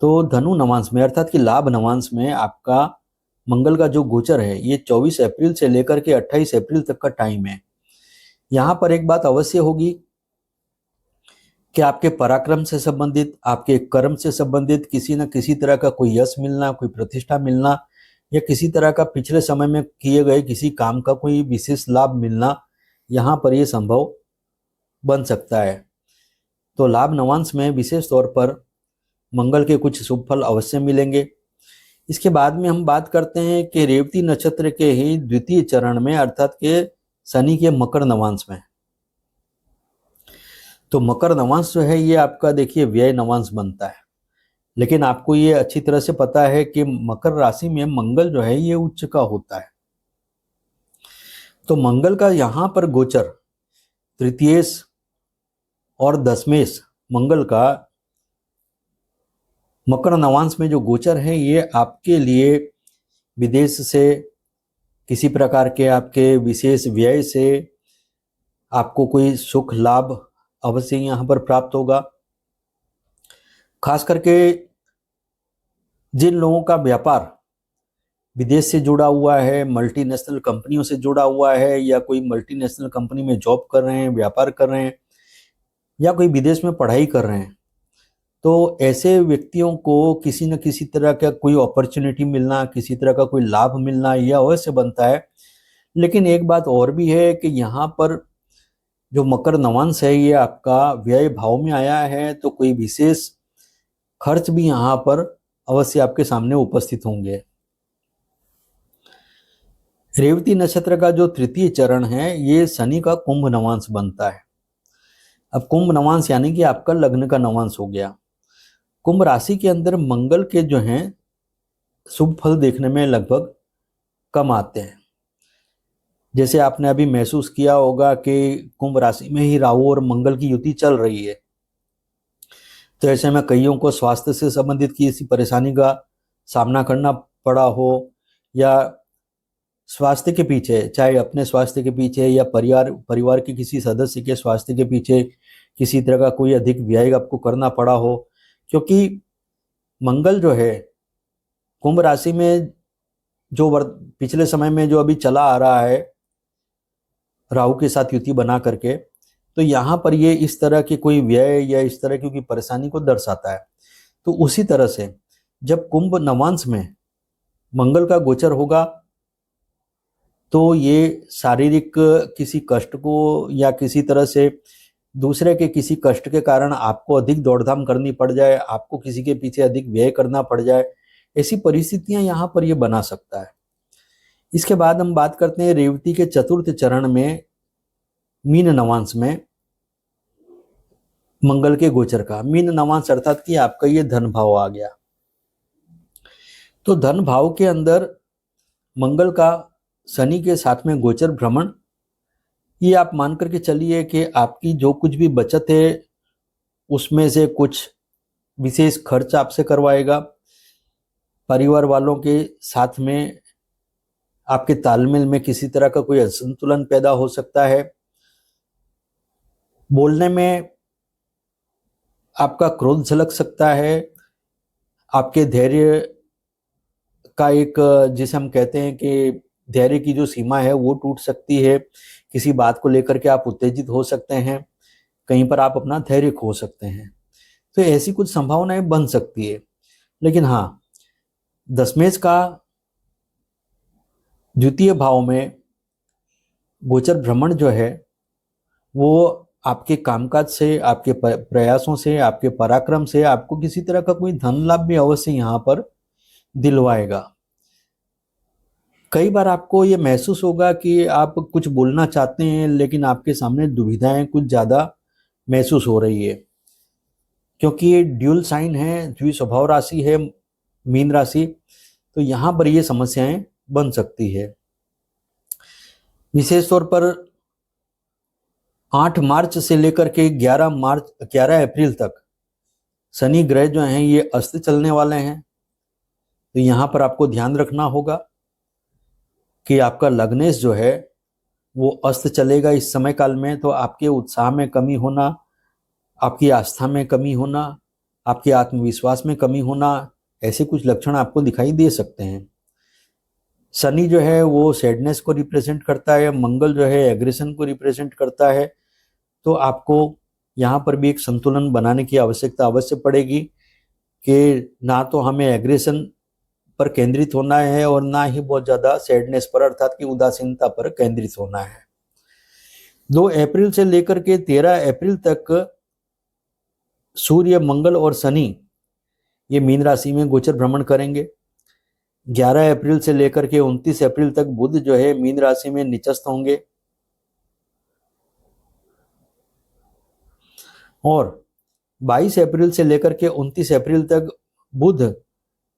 तो धनु नवांश में अर्थात कि लाभ नवांश में आपका मंगल का जो गोचर है ये 24 अप्रैल से लेकर के 28 अप्रैल तक का टाइम है। यहां पर एक बात अवश्य होगी कि आपके पराक्रम से संबंधित, आपके कर्म से संबंधित किसी न किसी तरह का कोई यश मिलना, कोई प्रतिष्ठा मिलना, या किसी तरह का पिछले समय में किए गए किसी काम का कोई विशेष लाभ मिलना, यहाँ पर यह संभव बन सकता है। तो लाभ नवांश में विशेष तौर पर मंगल के कुछ शुभ फल अवश्य मिलेंगे। इसके बाद में हम बात करते हैं कि रेवती नक्षत्र के ही द्वितीय चरण में, अर्थात के शनि के मकर नवांश में। तो मकर नवांश जो है ये आपका देखिए व्यय नवांश बनता है, लेकिन आपको ये अच्छी तरह से पता है कि मकर राशि में मंगल जो है ये उच्च का होता है। तो मंगल का यहां पर गोचर तृतीयेश और दशमेश मंगल का मकर नवांश में जो गोचर है ये आपके लिए विदेश से किसी प्रकार के आपके विशेष व्यय से आपको कोई सुख लाभ अवश्य यहां पर प्राप्त होगा। खास करके जिन लोगों का व्यापार विदेश से जुड़ा हुआ है, मल्टीनेशनल कंपनियों से जुड़ा हुआ है, या कोई मल्टीनेशनल कंपनी में जॉब कर रहे हैं, व्यापार कर रहे हैं, या कोई विदेश में पढ़ाई कर रहे हैं, तो ऐसे व्यक्तियों को किसी न किसी तरह का कोई अपॉर्चुनिटी मिलना, किसी तरह का कोई लाभ मिलना यह अवश्य बनता है। लेकिन एक बात और भी है कि यहाँ पर जो मकर नवांश है ये आपका व्यय भाव में आया है, तो कोई विशेष खर्च भी यहाँ पर अवश्य आपके सामने उपस्थित होंगे। रेवती नक्षत्र का जो तृतीय चरण है ये शनि का कुंभ नवांश बनता है। अब कुंभ नवांश यानी कि आपका लग्न का नवांश हो गया। कुंभ राशि के अंदर मंगल के जो हैं शुभ फल देखने में लगभग कम आते हैं। जैसे आपने अभी महसूस किया होगा कि कुंभ राशि में ही राहु और मंगल की युति चल रही है, तो ऐसे में कईयों को स्वास्थ्य से संबंधित किसी परेशानी का सामना करना पड़ा हो, या स्वास्थ्य के पीछे, चाहे अपने स्वास्थ्य के पीछे या परिवार के किसी सदस्य के स्वास्थ्य के पीछे किसी तरह का कोई अधिक व्यय आपको करना पड़ा हो, क्योंकि मंगल जो है कुंभ राशि में जो पिछले समय में जो अभी चला आ रहा है राहु के साथ युति बना करके, तो यहाँ पर ये इस तरह के कोई व्यय या इस तरह की कोई परेशानी को दर्शाता है। तो उसी तरह से जब कुंभ नवांश में मंगल का गोचर होगा तो ये शारीरिक किसी कष्ट को या किसी तरह से दूसरे के किसी कष्ट के कारण आपको अधिक दौड़धाम करनी पड़ जाए, आपको किसी के पीछे अधिक व्यय करना पड़ जाए, ऐसी परिस्थितियां यहाँ पर ये बना सकता है। इसके बाद हम बात करते हैं रेवती के चतुर्थ चरण में मीन नवांश में मंगल के गोचर का। मीन नवांश अर्थात कि आपका ये धन भाव आ गया। तो धन भाव के अंदर मंगल का शनि के साथ में गोचर भ्रमण, ये आप मान करके चलिए कि आपकी जो कुछ भी बचत है उसमें से कुछ विशेष खर्च आपसे करवाएगा। परिवार वालों के साथ में आपके तालमेल में किसी तरह का कोई असंतुलन पैदा हो सकता है। बोलने में आपका क्रोध झलक सकता है। आपके धैर्य का एक, जिसे हम कहते हैं कि धैर्य की जो सीमा है वो टूट सकती है। किसी बात को लेकर के आप उत्तेजित हो सकते हैं, कहीं पर आप अपना धैर्य खो सकते हैं। तो ऐसी कुछ संभावनाएं बन सकती है। लेकिन हाँ, दशमेश का द्वितीय भाव में गोचर भ्रमण जो है वो आपके कामकाज से, आपके प्रयासों से, आपके पराक्रम से आपको किसी तरह का कोई धन लाभ भी अवश्य यहाँ पर दिलवाएगा। कई बार आपको ये महसूस होगा कि आप कुछ बोलना चाहते हैं लेकिन आपके सामने दुविधाएं कुछ ज़्यादा महसूस हो रही है, क्योंकि ये ड्यूल साइन है, द्विस्वभाव राशि है मीन राशि। तो यहाँ पर ये समस्याएं बन सकती है। विशेष तौर पर 8 मार्च से लेकर के 11 अप्रैल तक शनि ग्रह जो हैं ये अस्त चलने वाले हैं। तो यहाँ पर आपको ध्यान रखना होगा कि आपका लग्नेश जो है वो अस्त चलेगा इस समय काल में। तो आपके उत्साह में कमी होना, आपकी आस्था में कमी होना, आपके आत्मविश्वास में कमी होना, ऐसे कुछ लक्षण आपको दिखाई दे सकते हैं। शनि जो है वो सैडनेस को रिप्रेजेंट करता है, मंगल जो है एग्रेशन को रिप्रेजेंट करता है। तो आपको यहाँ पर भी एक संतुलन बनाने की आवश्यकता अवश्य पड़ेगी कि ना तो हमें एग्रेशन पर केंद्रित होना है और ना ही बहुत ज़्यादा सैडनेस पर अर्थात कि उदासीनता पर केंद्रित होना है। 2 अप्रैल से लेकर के 13 अप्रैल तक सूर्य, मंगल और शनि ये मीन राशि में गोचर भ्रमण करेंगे। 11 अप्रैल से लेकर के 29 अप्रैल तक बुध जो है मीन राशि में निचस्त होंगे और 22 अप्रैल से लेकर के 29 अप्रैल तक बुध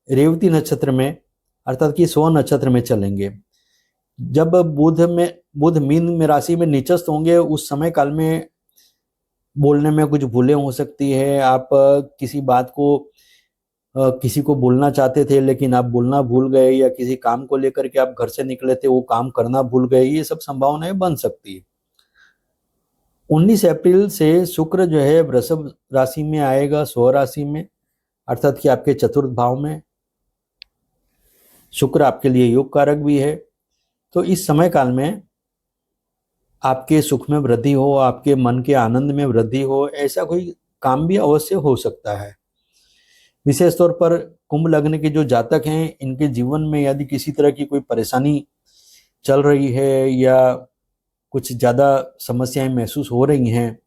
रेवती नक्षत्र में अर्थात कि स्व नक्षत्र में चलेंगे। जब बुध मीन में राशि में निचस्त होंगे उस समय काल में बोलने में कुछ भूलें हो सकती है। आप किसी बात को किसी को बोलना चाहते थे लेकिन आप बोलना भूल गए, या किसी काम को लेकर के आप घर से निकले थे वो काम करना भूल गए, ये सब संभावनाएं बन सकती है। 19 अप्रैल से शुक्र जो है वृषभ राशि में आएगा, स्व राशि में अर्थात कि आपके चतुर्थ भाव में। शुक्र आपके लिए योग कारक भी है। तो इस समय काल में आपके सुख में वृद्धि हो, आपके मन के आनंद में वृद्धि हो, ऐसा कोई काम भी अवश्य हो सकता है। विशेष तौर पर कुंभ लग्न के जो जातक हैं इनके जीवन में यदि किसी तरह की कोई परेशानी चल रही है या कुछ ज़्यादा समस्याएं महसूस हो रही हैं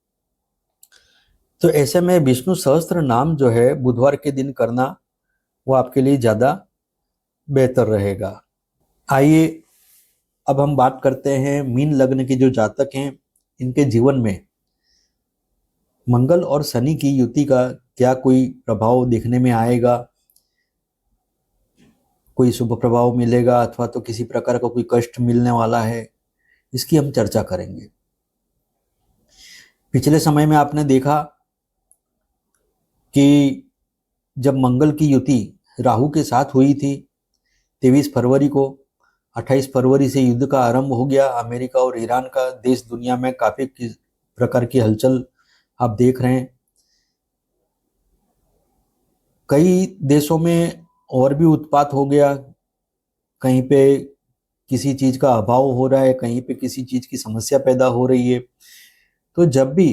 तो ऐसे में विष्णु सहस्त्र नाम जो है बुधवार के दिन करना वो आपके लिए ज़्यादा बेहतर रहेगा। आइए अब हम बात करते हैं मीन लग्न के जो जातक हैं इनके जीवन में मंगल और शनि की युति का क्या कोई प्रभाव देखने में आएगा, कोई शुभ प्रभाव मिलेगा अथवा तो किसी प्रकार का कोई कष्ट मिलने वाला है, इसकी हम चर्चा करेंगे। पिछले समय में आपने देखा कि जब मंगल की युति राहु के साथ हुई थी 23 फरवरी को, 28 फरवरी से युद्ध का आरंभ हो गया। अमेरिका और ईरान का देश दुनिया में काफी प्रकार की हलचल आप देख रहे हैं। कई देशों में और भी उत्पात हो गया, कहीं पे किसी चीज का अभाव हो रहा है, कहीं पे किसी चीज की समस्या पैदा हो रही है। तो जब भी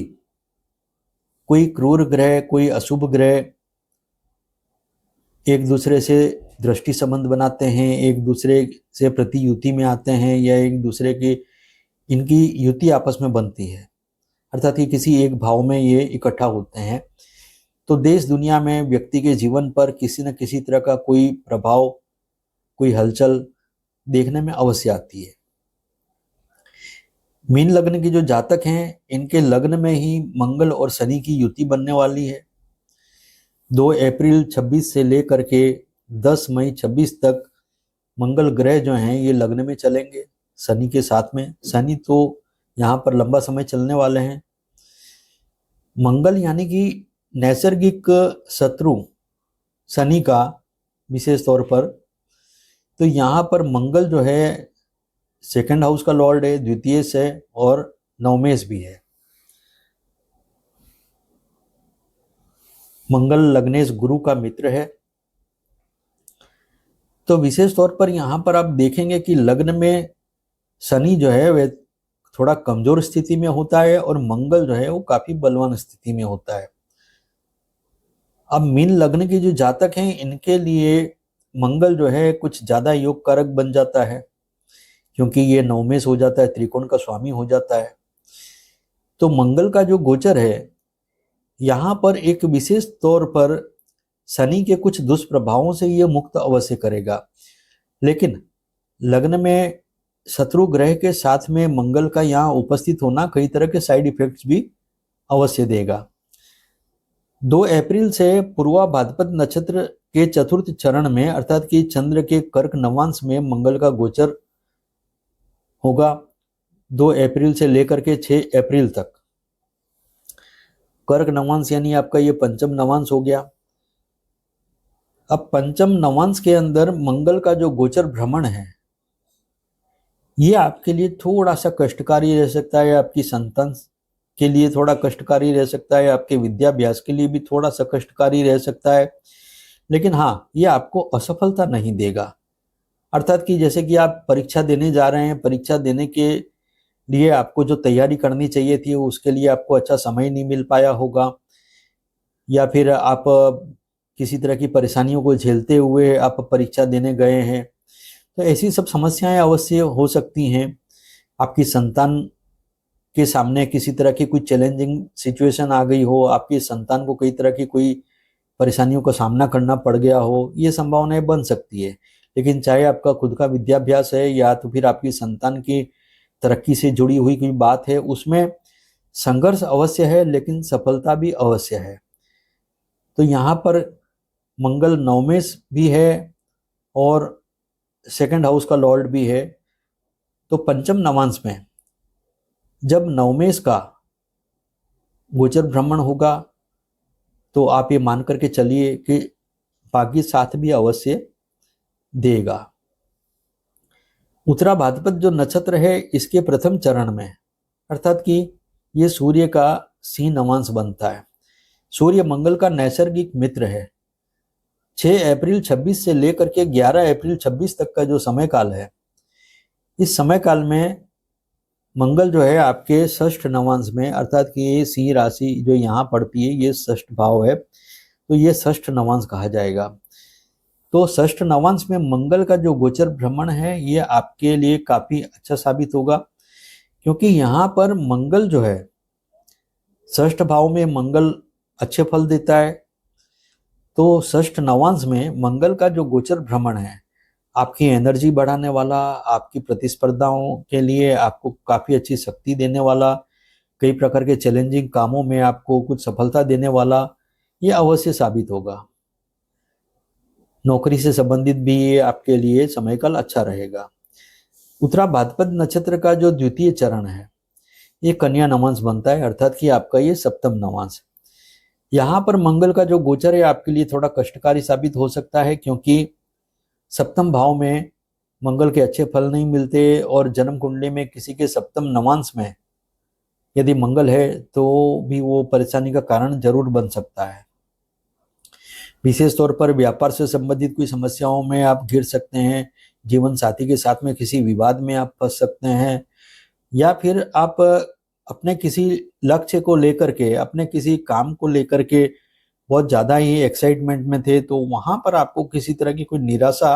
कोई क्रूर ग्रह, कोई अशुभ ग्रह एक दूसरे से दृष्टि संबंध बनाते हैं, एक दूसरे से प्रतियुति में आते हैं, या एक दूसरे की इनकी युति आपस में बनती है, अर्थात कि किसी एक भाव में ये इकट्ठा होते हैं, तो देश दुनिया में व्यक्ति के जीवन पर किसी न किसी तरह का कोई प्रभाव, कोई हलचल देखने में अवश्य आती है। मीन लग्न के जो जातक हैं, इनके लग्न में ही मंगल और शनि की युति बनने वाली है। 2 अप्रैल 26 से लेकर के 10 मई 26 तक मंगल ग्रह जो हैं ये लग्न में चलेंगे शनि के साथ में। शनि तो यहाँ पर लंबा समय चलने वाले हैं। मंगल यानी कि नैसर्गिक शत्रु शनि का विशेष तौर पर, तो यहाँ पर मंगल जो है सेकंड हाउस का लॉर्ड है, द्वितीय से और नवमेश भी है। मंगल लग्नेश गुरु का मित्र है। तो विशेष तौर पर यहाँ पर आप देखेंगे कि लग्न में शनि जो है वह थोड़ा कमजोर स्थिति में होता है और मंगल जो है वो काफी बलवान स्थिति में होता है। अब मीन लग्न के जो जातक हैं इनके लिए मंगल जो है कुछ ज्यादा योग कारक बन जाता है, क्योंकि ये नवमेश हो जाता है, त्रिकोण का स्वामी हो जाता है। तो मंगल का जो गोचर है यहाँ पर एक विशेष तौर पर शनि के कुछ दुष्प्रभावों से ये मुक्त अवश्य करेगा, लेकिन लग्न में शत्रु ग्रह के साथ में मंगल का यहाँ उपस्थित होना कई तरह के साइड इफेक्ट्स भी अवश्य देगा। 2 अप्रैल से पूर्वा भाद्रपद नक्षत्र के चतुर्थ चरण में, अर्थात कि चंद्र के कर्क नवांश में मंगल का गोचर होगा 2 अप्रैल से लेकर के 6 अप्रैल तक। कर्क नवांश यानी आपका ये पंचम नवांश हो गया। अब पंचम नवांश के अंदर मंगल का जो गोचर भ्रमण है ये आपके लिए थोड़ा सा कष्टकारी रह सकता है, आपकी संतान के लिए थोड़ा कष्टकारी रह सकता है, आपके विद्याभ्यास के लिए भी थोड़ा सा कष्टकारी रह सकता है, लेकिन हाँ ये आपको असफलता नहीं देगा। अर्थात कि जैसे कि आप परीक्षा देने जा रहे हैं, परीक्षा देने के लिए आपको जो तैयारी करनी चाहिए थी उसके लिए आपको अच्छा समय नहीं मिल पाया होगा, या फिर आप किसी तरह की परेशानियों को झेलते हुए आप परीक्षा देने गए हैं, तो ऐसी सब समस्याएं अवश्य हो सकती हैं। आपकी संतान के सामने किसी तरह की कोई चैलेंजिंग सिचुएशन आ गई हो, आपकी संतान को कई तरह की कोई परेशानियों का सामना करना पड़ गया हो, ये संभावनाएं बन सकती है। लेकिन चाहे आपका खुद का विद्याभ्यास है या तो फिर आपकी संतान की तरक्की से जुड़ी हुई कोई बात है, उसमें संघर्ष अवश्य है लेकिन सफलता भी अवश्य है। तो यहाँ पर मंगल नवमेश भी है और सेकंड हाउस का लॉर्ड भी है। तो पंचम नवांश में जब नवमेश का गोचर भ्रमण होगा तो आप ये मान करके चलिए कि बाकी साथ भी अवश्य देगा। उत्तरा भाद्रपद जो नक्षत्र है इसके प्रथम चरण में, अर्थात कि ये सूर्य का सिंह नवांश बनता है। सूर्य मंगल का नैसर्गिक मित्र है। 6 अप्रैल 26 से लेकर के 11 अप्रैल 26 तक का जो समय काल है, इस समय काल में मंगल जो है आपके षष्ठ नवांश में, अर्थात कि ये सिंह राशि जो यहाँ पड़ती है ये षष्ठ भाव है, तो ये षष्ठ नवांश कहा जाएगा। तो षष्ठ नवांश में मंगल का जो गोचर भ्रमण है ये आपके लिए काफी अच्छा साबित होगा, क्योंकि यहाँ पर मंगल जो है षष्ठ भाव में मंगल अच्छे फल देता है। तो षष्ठ नवांश में मंगल का जो गोचर भ्रमण है आपकी एनर्जी बढ़ाने वाला, आपकी प्रतिस्पर्धाओं के लिए आपको काफी अच्छी शक्ति देने वाला, कई प्रकार के चैलेंजिंग कामों में आपको कुछ सफलता देने वाला ये अवश्य साबित होगा। नौकरी से संबंधित भी ये आपके लिए समयकाल अच्छा रहेगा। उत्तरा भाद्रपद नक्षत्र का जो द्वितीय चरण है ये कन्या नवांश बनता है, अर्थात कि आपका ये सप्तम नवांश। यहाँ पर मंगल का जो गोचर है आपके लिए थोड़ा कष्टकारी साबित हो सकता है, क्योंकि सप्तम भाव में मंगल के अच्छे फल नहीं मिलते और जन्म कुंडली में किसी के सप्तम नवांश में यदि मंगल है तो भी वो परेशानी का कारण जरूर बन सकता है। विशेष तौर पर व्यापार से संबंधित कोई समस्याओं में आप घिर सकते हैं, जीवन साथी के साथ में किसी विवाद में आप फंस सकते हैं, या फिर आप अपने किसी लक्ष्य को लेकर के, अपने किसी काम को लेकर के बहुत ज्यादा ही एक्साइटमेंट में थे, तो वहां पर आपको किसी तरह की कोई निराशा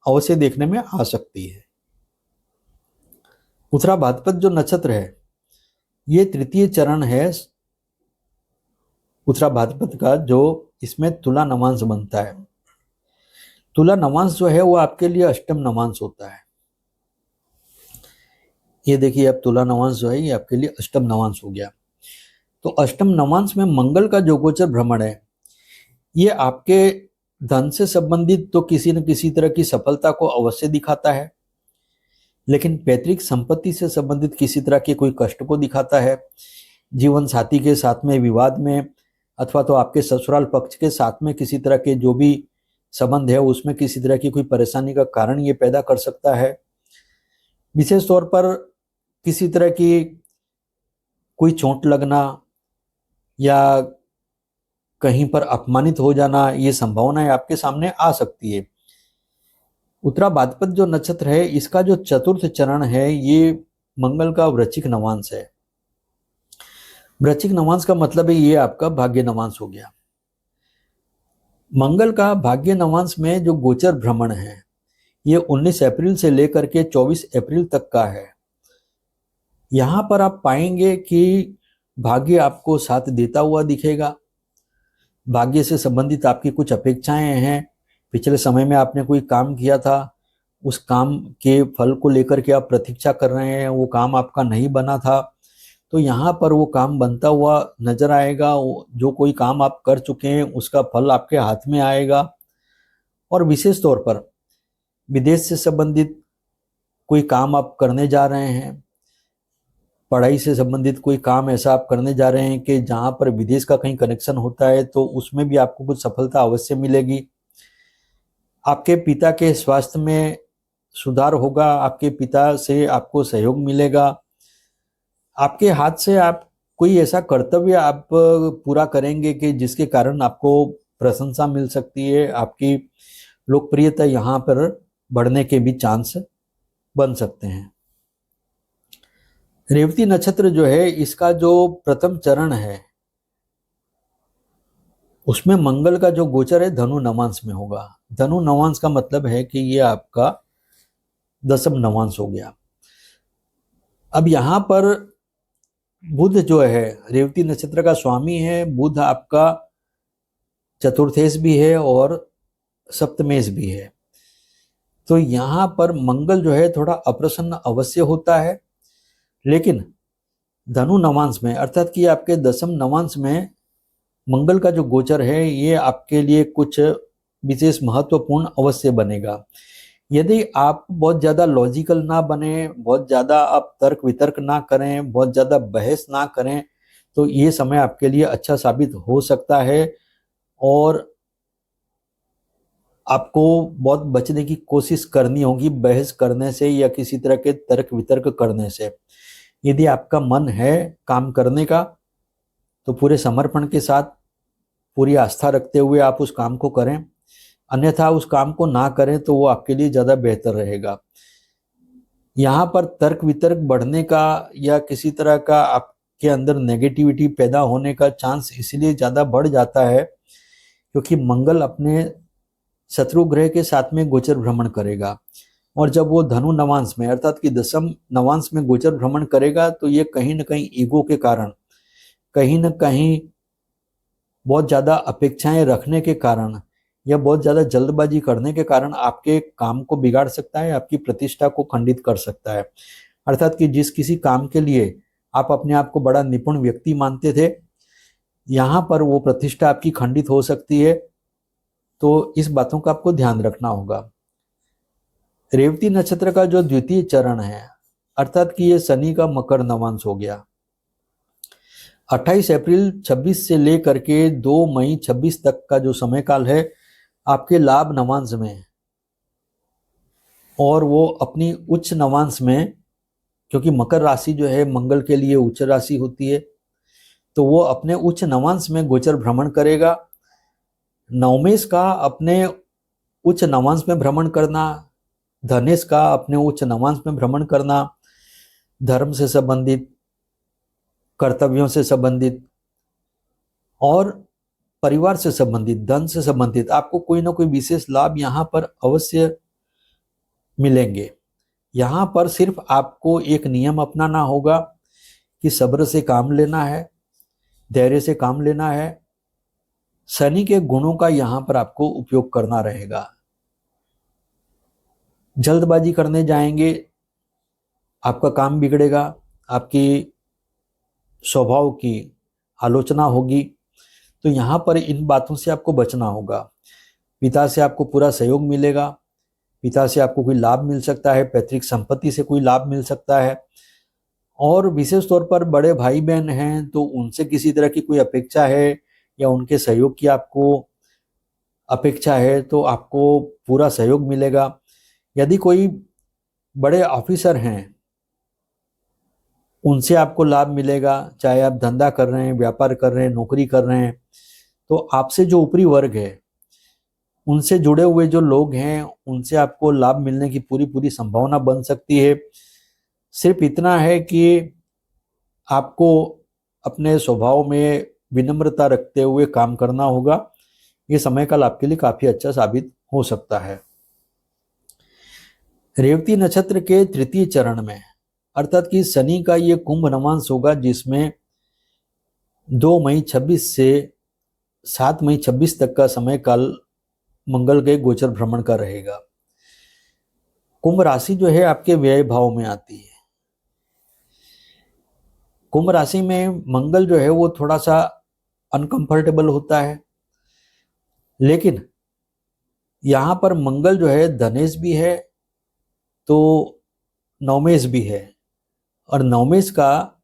अवश्य देखने में आ सकती है। उत्तरा भाद्रपद जो नक्षत्र है, ये तृतीय चरण है उत्तरा भाद्रपद का, जो इसमें तुला नवांश बनता है। तुला नवांश जो है वो आपके लिए अष्टम नवांश होता है। ये देखिए, अब तुला नवांश जो है ये आपके लिए अष्टम नवांश हो गया। तो अष्टम नवांश में मंगल का जो गोचर भ्रमण है, ये आपके धन से संबंधित तो किसी न किसी तरह की सफलता को अवश्य दिखाता है, लेकिन पैतृक संपत्ति से संबंधित किसी तरह के कोई कष्ट को दिखाता है। जीवन साथी के साथ में विवाद में, अथवा तो आपके ससुराल पक्ष के साथ में किसी तरह के जो भी संबंध है उसमें किसी तरह की कोई परेशानी का कारण ये पैदा कर सकता है। विशेष तौर पर किसी तरह की कोई चोट लगना या कहीं पर अपमानित हो जाना, ये संभावनाएं आपके सामने आ सकती है। उत्तरा भाद्रपद जो नक्षत्र है, इसका जो चतुर्थ चरण है ये मंगल का वृश्चिक नवांश है। वृश्चिक नवांश का मतलब है ये आपका भाग्य नवांश हो गया। मंगल का भाग्य नवांश में जो गोचर भ्रमण है, ये 19 अप्रैल से लेकर के 24 अप्रैल तक का है। यहां पर आप पाएंगे कि भाग्य आपको साथ देता हुआ दिखेगा। भाग्य से संबंधित आपकी कुछ अपेक्षाएं हैं। पिछले समय में आपने कोई काम किया था, उस काम के फल को लेकर के आप प्रतीक्षा कर रहे हैं, वो काम आपका नहीं बना था, तो यहाँ पर वो काम बनता हुआ नजर आएगा। जो कोई काम आप कर चुके हैं उसका फल आपके हाथ में आएगा। और विशेष तौर पर विदेश से संबंधित कोई काम आप करने जा रहे हैं, पढ़ाई से संबंधित कोई काम ऐसा आप करने जा रहे हैं कि जहाँ पर विदेश का कहीं कनेक्शन होता है, तो उसमें भी आपको कुछ सफलता अवश्य मिलेगी। आपके पिता के स्वास्थ्य में सुधार होगा, आपके पिता से आपको सहयोग मिलेगा। आपके हाथ से आप कोई ऐसा कर्तव्य आप पूरा करेंगे कि जिसके कारण आपको प्रशंसा मिल सकती है। आपकी लोकप्रियता यहाँ पर बढ़ने के भी चांस बन सकते हैं। रेवती नक्षत्र जो है, इसका जो प्रथम चरण है उसमें मंगल का जो गोचर है धनु नवांश में होगा। धनु नवांश का मतलब है कि ये आपका दशम नवांश हो गया। अब यहां पर बुध जो है, रेवती नक्षत्र का स्वामी है। बुध आपका चतुर्थेश भी है और सप्तमेश भी है। तो यहां पर मंगल जो है थोड़ा अप्रसन्न अवश्य होता है, लेकिन धनु नवांश में, अर्थात कि आपके दशम नवांश में मंगल का जो गोचर है ये आपके लिए कुछ विशेष महत्वपूर्ण अवश्य बनेगा। यदि आप बहुत ज्यादा लॉजिकल ना बने, बहुत ज्यादा आप तर्क वितर्क ना करें, बहुत ज्यादा बहस ना करें, तो ये समय आपके लिए अच्छा साबित हो सकता है। और आपको बहुत बचने की कोशिश करनी होगी बहस करने से या किसी तरह के तर्क वितर्क करने से। यदि आपका मन है काम करने का, तो पूरे समर्पण के साथ, पूरी आस्था रखते हुए आप उस काम को करें, अन्यथा उस काम को ना करें तो वो आपके लिए ज़्यादा बेहतर रहेगा। यहाँ पर तर्क वितर्क बढ़ने का या किसी तरह का आपके अंदर नेगेटिविटी पैदा होने का चांस इसलिए ज़्यादा बढ़ जाता है क्योंकि मंगल अपने शत्रु ग्रह के साथ में गोचर भ्रमण करेगा। और जब वो धनु नवांश में, अर्थात कि दशम नवांश में गोचर भ्रमण करेगा, तो ये कहीं न कहीं ईगो के कारण, कहीं न कहीं बहुत ज़्यादा अपेक्षाएं रखने के कारण या बहुत ज़्यादा जल्दबाजी करने के कारण आपके काम को बिगाड़ सकता है, आपकी प्रतिष्ठा को खंडित कर सकता है। अर्थात कि जिस किसी काम के लिए आप अपने आप को बड़ा निपुण व्यक्ति मानते थे, यहाँ पर वो प्रतिष्ठा आपकी खंडित हो सकती है। तो इस बातों का आपको ध्यान रखना होगा। रेवती नक्षत्र का जो द्वितीय चरण है, अर्थात कि ये शनि का मकर नवांश हो गया। 28 अप्रैल 26 से लेकर के 2 मई 26 तक का जो समय काल है आपके लाभ नवांश में, और वो अपनी उच्च नवांश में, क्योंकि मकर राशि जो है मंगल के लिए उच्च राशि होती है, तो वो अपने उच्च नवांश में गोचर भ्रमण करेगा। नवमेश का अपने उच्च नवांश में भ्रमण करना, धनेश का अपने उच्च नवांश में भ्रमण करना, धर्म से संबंधित, कर्तव्यों से संबंधित और परिवार से संबंधित, धन से संबंधित आपको कोई ना कोई विशेष लाभ यहाँ पर अवश्य मिलेंगे। यहाँ पर सिर्फ आपको एक नियम अपनाना होगा कि सब्र से काम लेना है, धैर्य से काम लेना है। शनि के गुणों का यहाँ पर आपको उपयोग करना रहेगा। जल्दबाजी करने जाएंगे, आपका काम बिगड़ेगा, आपकी स्वभाव की आलोचना होगी। तो यहाँ पर इन बातों से आपको बचना होगा। पिता से आपको पूरा सहयोग मिलेगा, पिता से आपको कोई लाभ मिल सकता है, पैतृक संपत्ति से कोई लाभ मिल सकता है। और विशेष तौर पर बड़े भाई बहन हैं तो उनसे किसी तरह की कोई अपेक्षा है या उनके सहयोग की आपको अपेक्षा है तो आपको पूरा सहयोग मिलेगा। यदि कोई बड़े ऑफिसर हैं उनसे आपको लाभ मिलेगा, चाहे आप धंधा कर रहे हैं, व्यापार कर रहे हैं, नौकरी कर रहे हैं, तो आपसे जो ऊपरी वर्ग है उनसे जुड़े हुए जो लोग हैं उनसे आपको लाभ मिलने की पूरी पूरी संभावना बन सकती है। सिर्फ इतना है कि आपको अपने स्वभाव में विनम्रता रखते हुए काम करना होगा। ये समय काल आपके लिए काफी अच्छा साबित हो सकता है। रेवती नक्षत्र के तृतीय चरण में अर्थात कि शनि का ये कुंभ नवांश होगा जिसमें 2 मई 26 से 7 मई 26 तक का समय काल मंगल के गोचर भ्रमण का रहेगा। कुंभ राशि जो है आपके व्यय भाव में आती है। कुंभ राशि में मंगल जो है वो थोड़ा सा अनकंफर्टेबल होता है, लेकिन यहां पर मंगल जो है धनेश भी है तो नवमेश भी है, और नवमेश का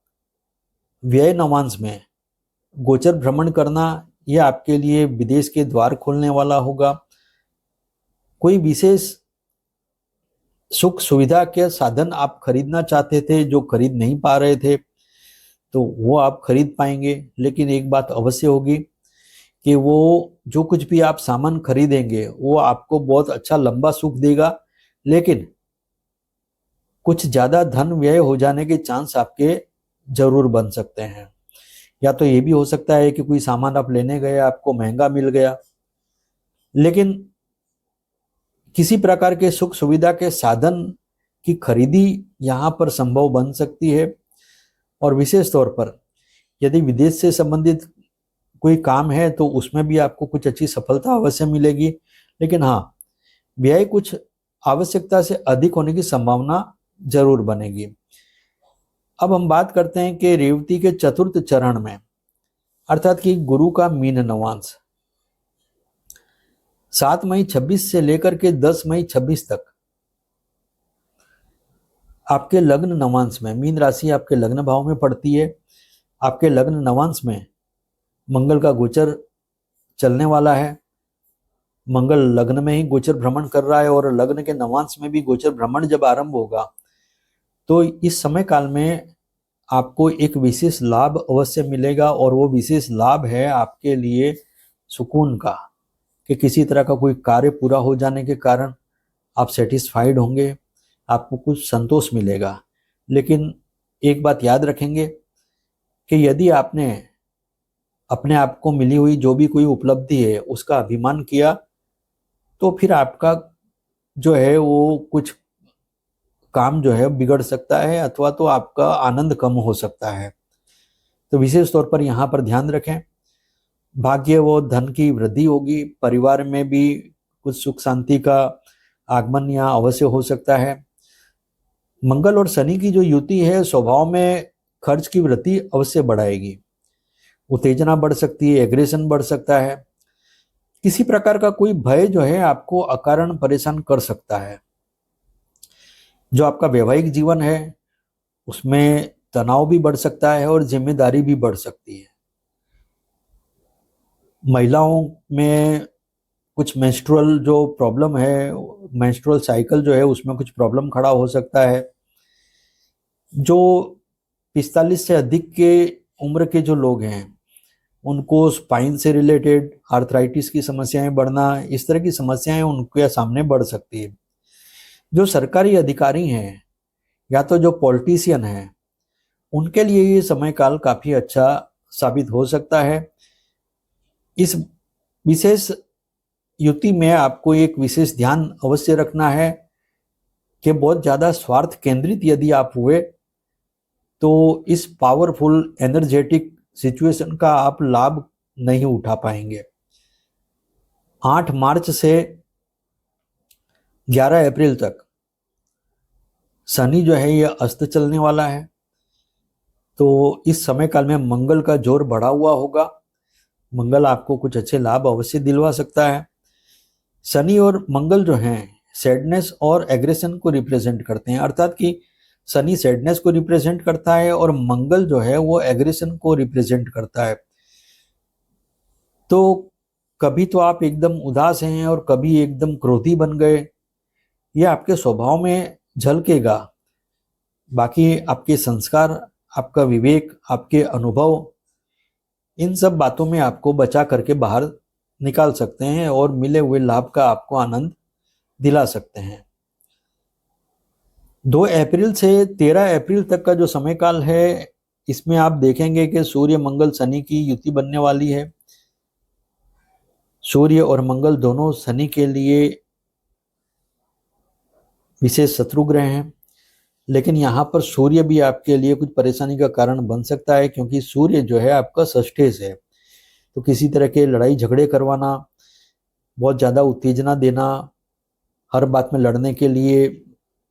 व्यय नवांश में गोचर भ्रमण करना यह आपके लिए विदेश के द्वार खोलने वाला होगा। कोई विशेष सुख सुविधा के साधन आप खरीदना चाहते थे जो खरीद नहीं पा रहे थे तो वो आप खरीद पाएंगे। लेकिन एक बात अवश्य होगी कि वो जो कुछ भी आप सामान खरीदेंगे वो आपको बहुत अच्छा लंबा सुख देगा, लेकिन कुछ ज्यादा धन व्यय हो जाने के चांस आपके जरूर बन सकते हैं। या तो ये भी हो सकता है कि कोई सामान आप लेने गए, आपको महंगा मिल गया, लेकिन किसी प्रकार के सुख सुविधा के साधन की खरीदी यहाँ पर संभव बन सकती है। और विशेष तौर पर यदि विदेश से संबंधित कोई काम है तो उसमें भी आपको कुछ अच्छी सफलता अवश्य मिलेगी, लेकिन हाँ, व्यय कुछ आवश्यकता से अधिक होने की संभावना जरूर बनेगी। अब हम बात करते हैं कि रेवती के चतुर्थ चरण में अर्थात कि गुरु का मीन नवांश 7 मई 26 से लेकर के 10 मई 26 तक आपके लग्न नवांश में, मीन राशि आपके लग्न भाव में पड़ती है। आपके लग्न नवांश में मंगल का गोचर चलने वाला है। मंगल लग्न में ही गोचर भ्रमण कर रहा है और लग्न के नवांश में भी गोचर भ्रमण जब आरंभ होगा तो इस समय काल में आपको एक विशेष लाभ अवश्य मिलेगा, और वो विशेष लाभ है आपके लिए सुकून का, कि किसी तरह का कोई कार्य पूरा हो जाने के कारण आप सेटिस्फाइड होंगे, आपको कुछ संतोष मिलेगा। लेकिन एक बात याद रखेंगे कि यदि आपने अपने आप को मिली हुई जो भी कोई उपलब्धि है उसका अभिमान किया तो फिर आपका जो है वो कुछ काम जो है बिगड़ सकता है, अथवा तो आपका आनंद कम हो सकता है। तो विशेष तौर पर यहाँ पर ध्यान रखें। भाग्य वो धन की वृद्धि होगी, परिवार में भी कुछ सुख शांति का आगमन यहाँ अवश्य हो सकता है। मंगल और शनि की जो युति है स्वभाव में खर्च की वृद्धि अवश्य बढ़ाएगी, उत्तेजना बढ़ सकती है, एग्रेशन बढ़ सकता है। किसी प्रकार का कोई भय जो है आपको अकारण परेशान कर सकता है। जो आपका वैवाहिक जीवन है उसमें तनाव भी बढ़ सकता है और जिम्मेदारी भी बढ़ सकती है। महिलाओं में कुछ मेंस्ट्रुअल जो प्रॉब्लम है, मेंस्ट्रुअल साइकिल जो है उसमें कुछ प्रॉब्लम खड़ा हो सकता है। जो 45 से अधिक के उम्र के जो लोग हैं उनको स्पाइन से रिलेटेड आर्थराइटिस की समस्याएं बढ़ना, इस तरह की समस्याएं उनके सामने बढ़ सकती है। जो सरकारी अधिकारी हैं या तो जो पॉलिटिशियन हैं उनके लिए ये समय काल काफी अच्छा साबित हो सकता है। इस विशेष युति में आपको एक विशेष ध्यान अवश्य रखना है कि बहुत ज्यादा स्वार्थ केंद्रित यदि आप हुए तो इस पावरफुल एनर्जेटिक सिचुएशन का आप लाभ नहीं उठा पाएंगे। 8 मार्च से 11 अप्रैल तक शनि जो है ये अस्त चलने वाला है, तो इस समय काल में मंगल का जोर बढ़ा हुआ होगा। मंगल आपको कुछ अच्छे लाभ अवश्य दिलवा सकता है। शनि और मंगल जो हैं सैडनेस और एग्रेशन को रिप्रेजेंट करते हैं, अर्थात कि शनि सैडनेस को रिप्रेजेंट करता है और मंगल जो है वो एग्रेशन को रिप्रेजेंट करता है। तो कभी तो आप एकदम उदास हैं और कभी एकदम क्रोधी बन गए, ये आपके स्वभाव में झलकेगा। बाकी आपके संस्कार, आपका विवेक, आपके अनुभव, इन सब बातों में आपको बचा करके बाहर निकाल सकते हैं और मिले हुए लाभ का आपको आनंद दिला सकते हैं। 2 अप्रैल से 13 अप्रैल तक का जो समय काल है, इसमें आप देखेंगे कि सूर्य मंगल शनि की युति बनने वाली है। सूर्य और मंगल दोनों शनि के लिए विशेष शत्रु ग्रह हैं, लेकिन यहाँ पर सूर्य भी आपके लिए कुछ परेशानी का कारण बन सकता है, क्योंकि सूर्य जो है आपका षष्ठेश है। तो किसी तरह के लड़ाई झगड़े करवाना, बहुत ज़्यादा उत्तेजना देना, हर बात में लड़ने के लिए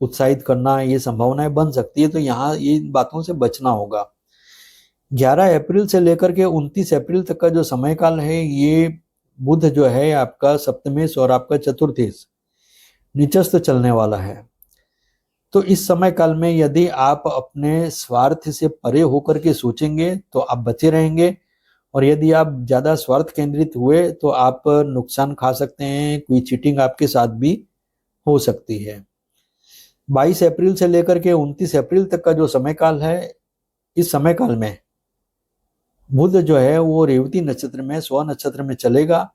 उत्साहित करना, ये संभावनाएं बन सकती है। तो यहाँ ये बातों से बचना होगा। 11 अप्रैल से लेकर के 29 अप्रैल तक का जो समय काल है, ये बुध जो है आपका सप्तमेश और आपका चतुर्थेश नीचस्थ चलने वाला है। तो इस समय काल में यदि आप अपने स्वार्थ से परे होकर के सोचेंगे तो आप बचे रहेंगे, और यदि आप ज्यादा स्वार्थ केंद्रित हुए तो आप नुकसान खा सकते हैं, कोई चीटिंग आपके साथ भी हो सकती है। 22 अप्रैल से लेकर के 29 अप्रैल तक का जो समय काल है, इस समय काल में बुध जो है वो रेवती नक्षत्र में, स्व नक्षत्र में चलेगा।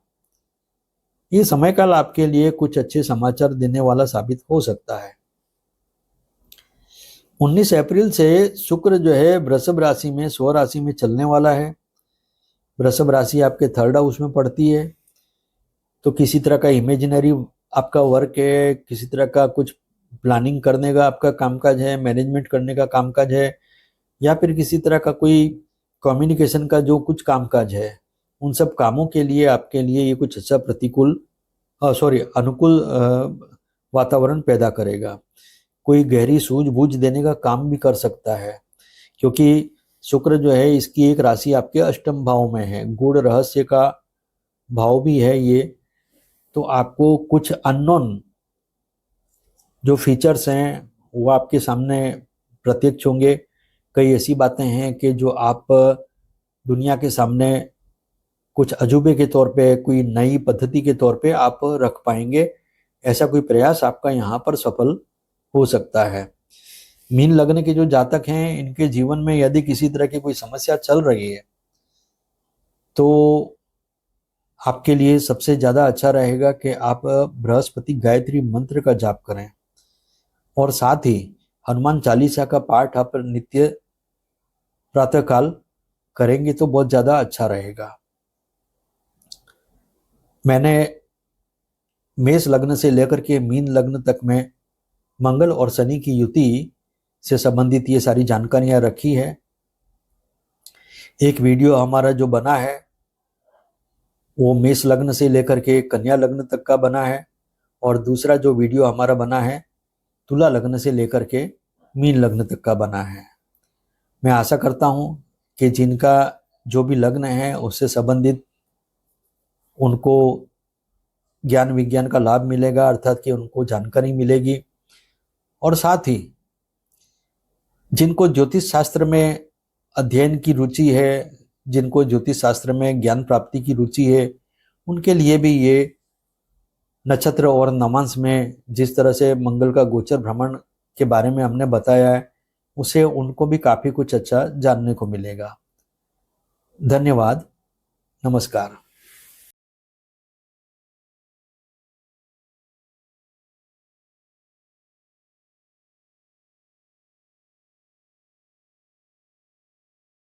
ये समय काल आपके लिए कुछ अच्छे समाचार देने वाला साबित हो सकता है। 19 अप्रैल से शुक्र जो है वृषभ राशि में, स्व राशि में चलने वाला है। वृषभ राशि आपके 3rd हाउस में पड़ती है, तो किसी तरह का इमेजिनरी आपका वर्क है, किसी तरह का कुछ प्लानिंग करने का आपका कामकाज है, मैनेजमेंट करने का कामकाज है, या फिर किसी तरह का कोई कम्युनिकेशन का जो कुछ कामकाज है, उन सब कामों के लिए आपके लिए ये कुछ अच्छा अनुकूल वातावरण पैदा करेगा। कोई गहरी सूझबूझ देने का काम भी कर सकता है, क्योंकि शुक्र जो है इसकी एक राशि आपके अष्टम भाव में है, गूढ़ रहस्य का भाव भी है ये। तो आपको कुछ अननोन जो फीचर्स हैं वो आपके सामने प्रत्यक्ष होंगे। कई ऐसी बातें हैं कि जो आप दुनिया के सामने कुछ अजूबे के तौर पे, कोई नई पद्धति के तौर पे आप रख पाएंगे। ऐसा कोई प्रयास आपका यहाँ पर सफल हो सकता है। मीन लग्न के जो जातक हैं, इनके जीवन में यदि किसी तरह की कोई समस्या चल रही है तो आपके लिए सबसे ज्यादा अच्छा रहेगा कि आप बृहस्पति गायत्री मंत्र का जाप करें, और साथ ही हनुमान चालीसा का पाठ आप नित्य प्रातःकाल करेंगे तो बहुत ज्यादा अच्छा रहेगा। मैंने मेष लग्न से लेकर के मीन लग्न तक में मंगल और शनि की युति से संबंधित ये सारी जानकारियां रखी है। एक वीडियो हमारा जो बना है वो मेष लग्न से लेकर के कन्या लग्न तक का बना है, और दूसरा जो वीडियो हमारा बना है तुला लग्न से लेकर के मीन लग्न तक का बना है। मैं आशा करता हूं कि जिनका जो भी लग्न है उससे संबंधित उनको ज्ञान विज्ञान का लाभ मिलेगा, अर्थात कि उनको जानकारी मिलेगी। और साथ ही जिनको ज्योतिष शास्त्र में अध्ययन की रुचि है, जिनको ज्योतिष शास्त्र में ज्ञान प्राप्ति की रुचि है, उनके लिए भी ये नक्षत्र और नवांश में जिस तरह से मंगल का गोचर भ्रमण के बारे में हमने बताया है, उसे उनको भी काफी कुछ अच्छा जानने को मिलेगा। धन्यवाद, नमस्कार।